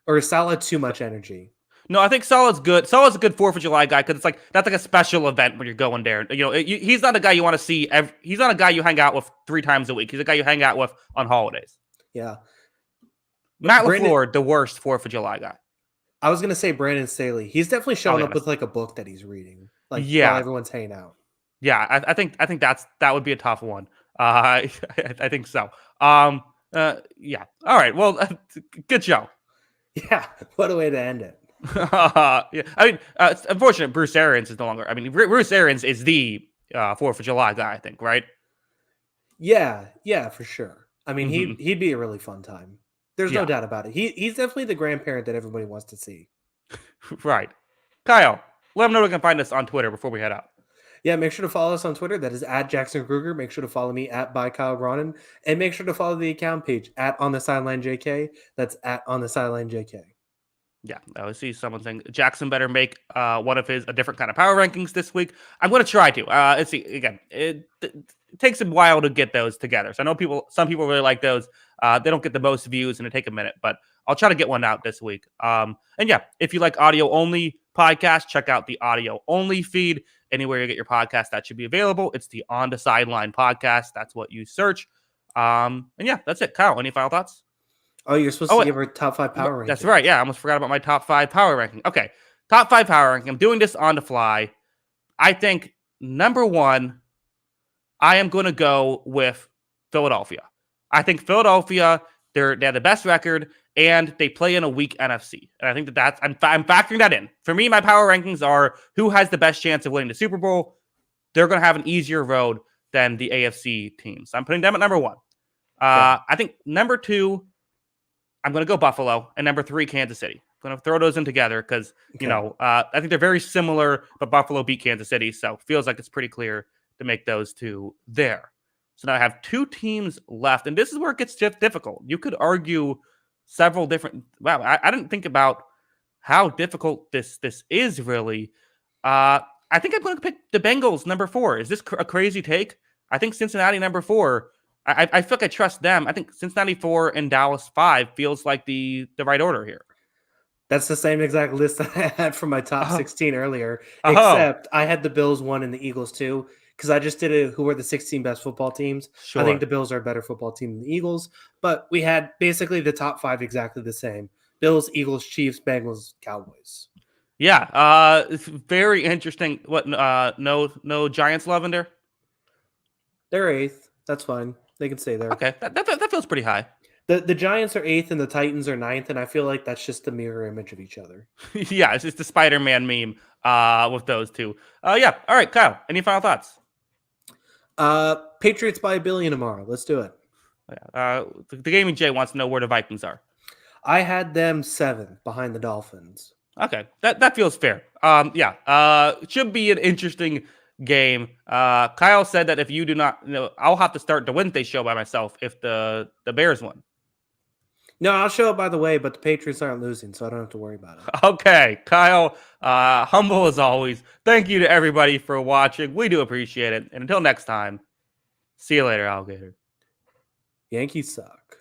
or is Salah too much energy? No, I think Salah's good. Salah's a good 4th of July guy because it's like that's like a special event when you're going there. You know, he's not a guy you want to see. He's not a guy you hang out with 3 times a week. He's a guy you hang out with on holidays. Yeah. Matt Brandon, LaFleur, the worst 4th of July guy. I was gonna say Brandon Staley. He's definitely showing up yes. with like a book that he's reading, like while Yeah, everyone's hanging out. yeah. I think that would be a tough one. I think so. Yeah. All right. Well, good show. Yeah, what a way to end it. Yeah. I mean, it's unfortunate Bruce Arians is no longer. I mean, Bruce Arians is the 4th of July guy. I think, right? Yeah, for sure. I mean, Hmm. he'd be a really fun time. There's no Yeah. doubt about it. He's definitely the grandparent that everybody wants to see. Right. Kyle, let them know where they can find us on Twitter before we head out. Yeah, make sure to follow us on Twitter. That is at Jackson Kruger. Make sure to follow me at by Kyle Gronin. And make sure to follow the account page at On the Sideline JK. That's at On the Sideline JK. Yeah, I always see someone saying Jackson better make one of his a different kind of power rankings this week. I'm going to try to. Let's see again. It takes a while to get those together. So I know some people really like those. They don't get the most views, and it take a minute, but I'll try to get one out this week. And yeah, if you like audio only podcast, check out the audio only feed anywhere you get your podcast. That should be available. It's the On the Sideline podcast. That's what you search. And yeah, that's it. Kyle, any final thoughts? Oh, you're supposed to give our top 5 power rankings. That's right. Yeah, I almost forgot about my top 5 power ranking. Okay, top 5 power ranking. I'm doing this on the fly. I think number 1, I am going to go with Philadelphia. I think Philadelphia, they have the best record, and they play in a weak NFC. And I think that's I'm factoring that in. For me, my power rankings are who has the best chance of winning the Super Bowl. They're going to have an easier road than the AFC teams. So I'm putting them at number 1. I think number 2, I'm going to go Buffalo, and number 3, Kansas City. I'm going to throw those in together because, I think they're very similar, but Buffalo beat Kansas City, so feels like it's pretty clear to make those 2 there. So now I have 2 teams left, and this is where it gets difficult. You could argue several different. Wow, I didn't think about how difficult this is really. I think I'm going to pick the Bengals number 4. Is this a crazy take? I think Cincinnati number 4. I feel like I trust them. I think Cincinnati 4 and Dallas 5 feels like the right order here. That's the same exact list that I had for my top 16 earlier, Oh. except I had the Bills 1 and the Eagles 2 because I just did who were the 16 best football teams. Sure. I think the Bills are a better football team than the Eagles, but we had basically the top 5 exactly the same. Bills, Eagles, Chiefs, Bengals, Cowboys. Yeah, it's very interesting. What? No Giants love in there? They're 8th. That's fine. They can stay there. Okay, that feels pretty high. The Giants are 8th and the Titans are 9th, and I feel like that's just the mirror image of each other. Yeah, it's just the Spider-Man meme with those 2. Yeah. All right, Kyle, any final thoughts? Patriots by $1 billion tomorrow. Let's do it. The Gaming Jay wants to know where the Vikings are. I had them 7th behind the Dolphins. Okay, that feels fair. Yeah. Should be an interesting game. Kyle said that if you do not, I'll have to start the Wednesday show by myself if the Bears won. No, I'll show up by the way, but the Patriots aren't losing, so I don't have to worry about it. Okay, Kyle, humble as always. Thank you to everybody for watching. We do appreciate it. And until next time, see you later, alligator. Yankees suck.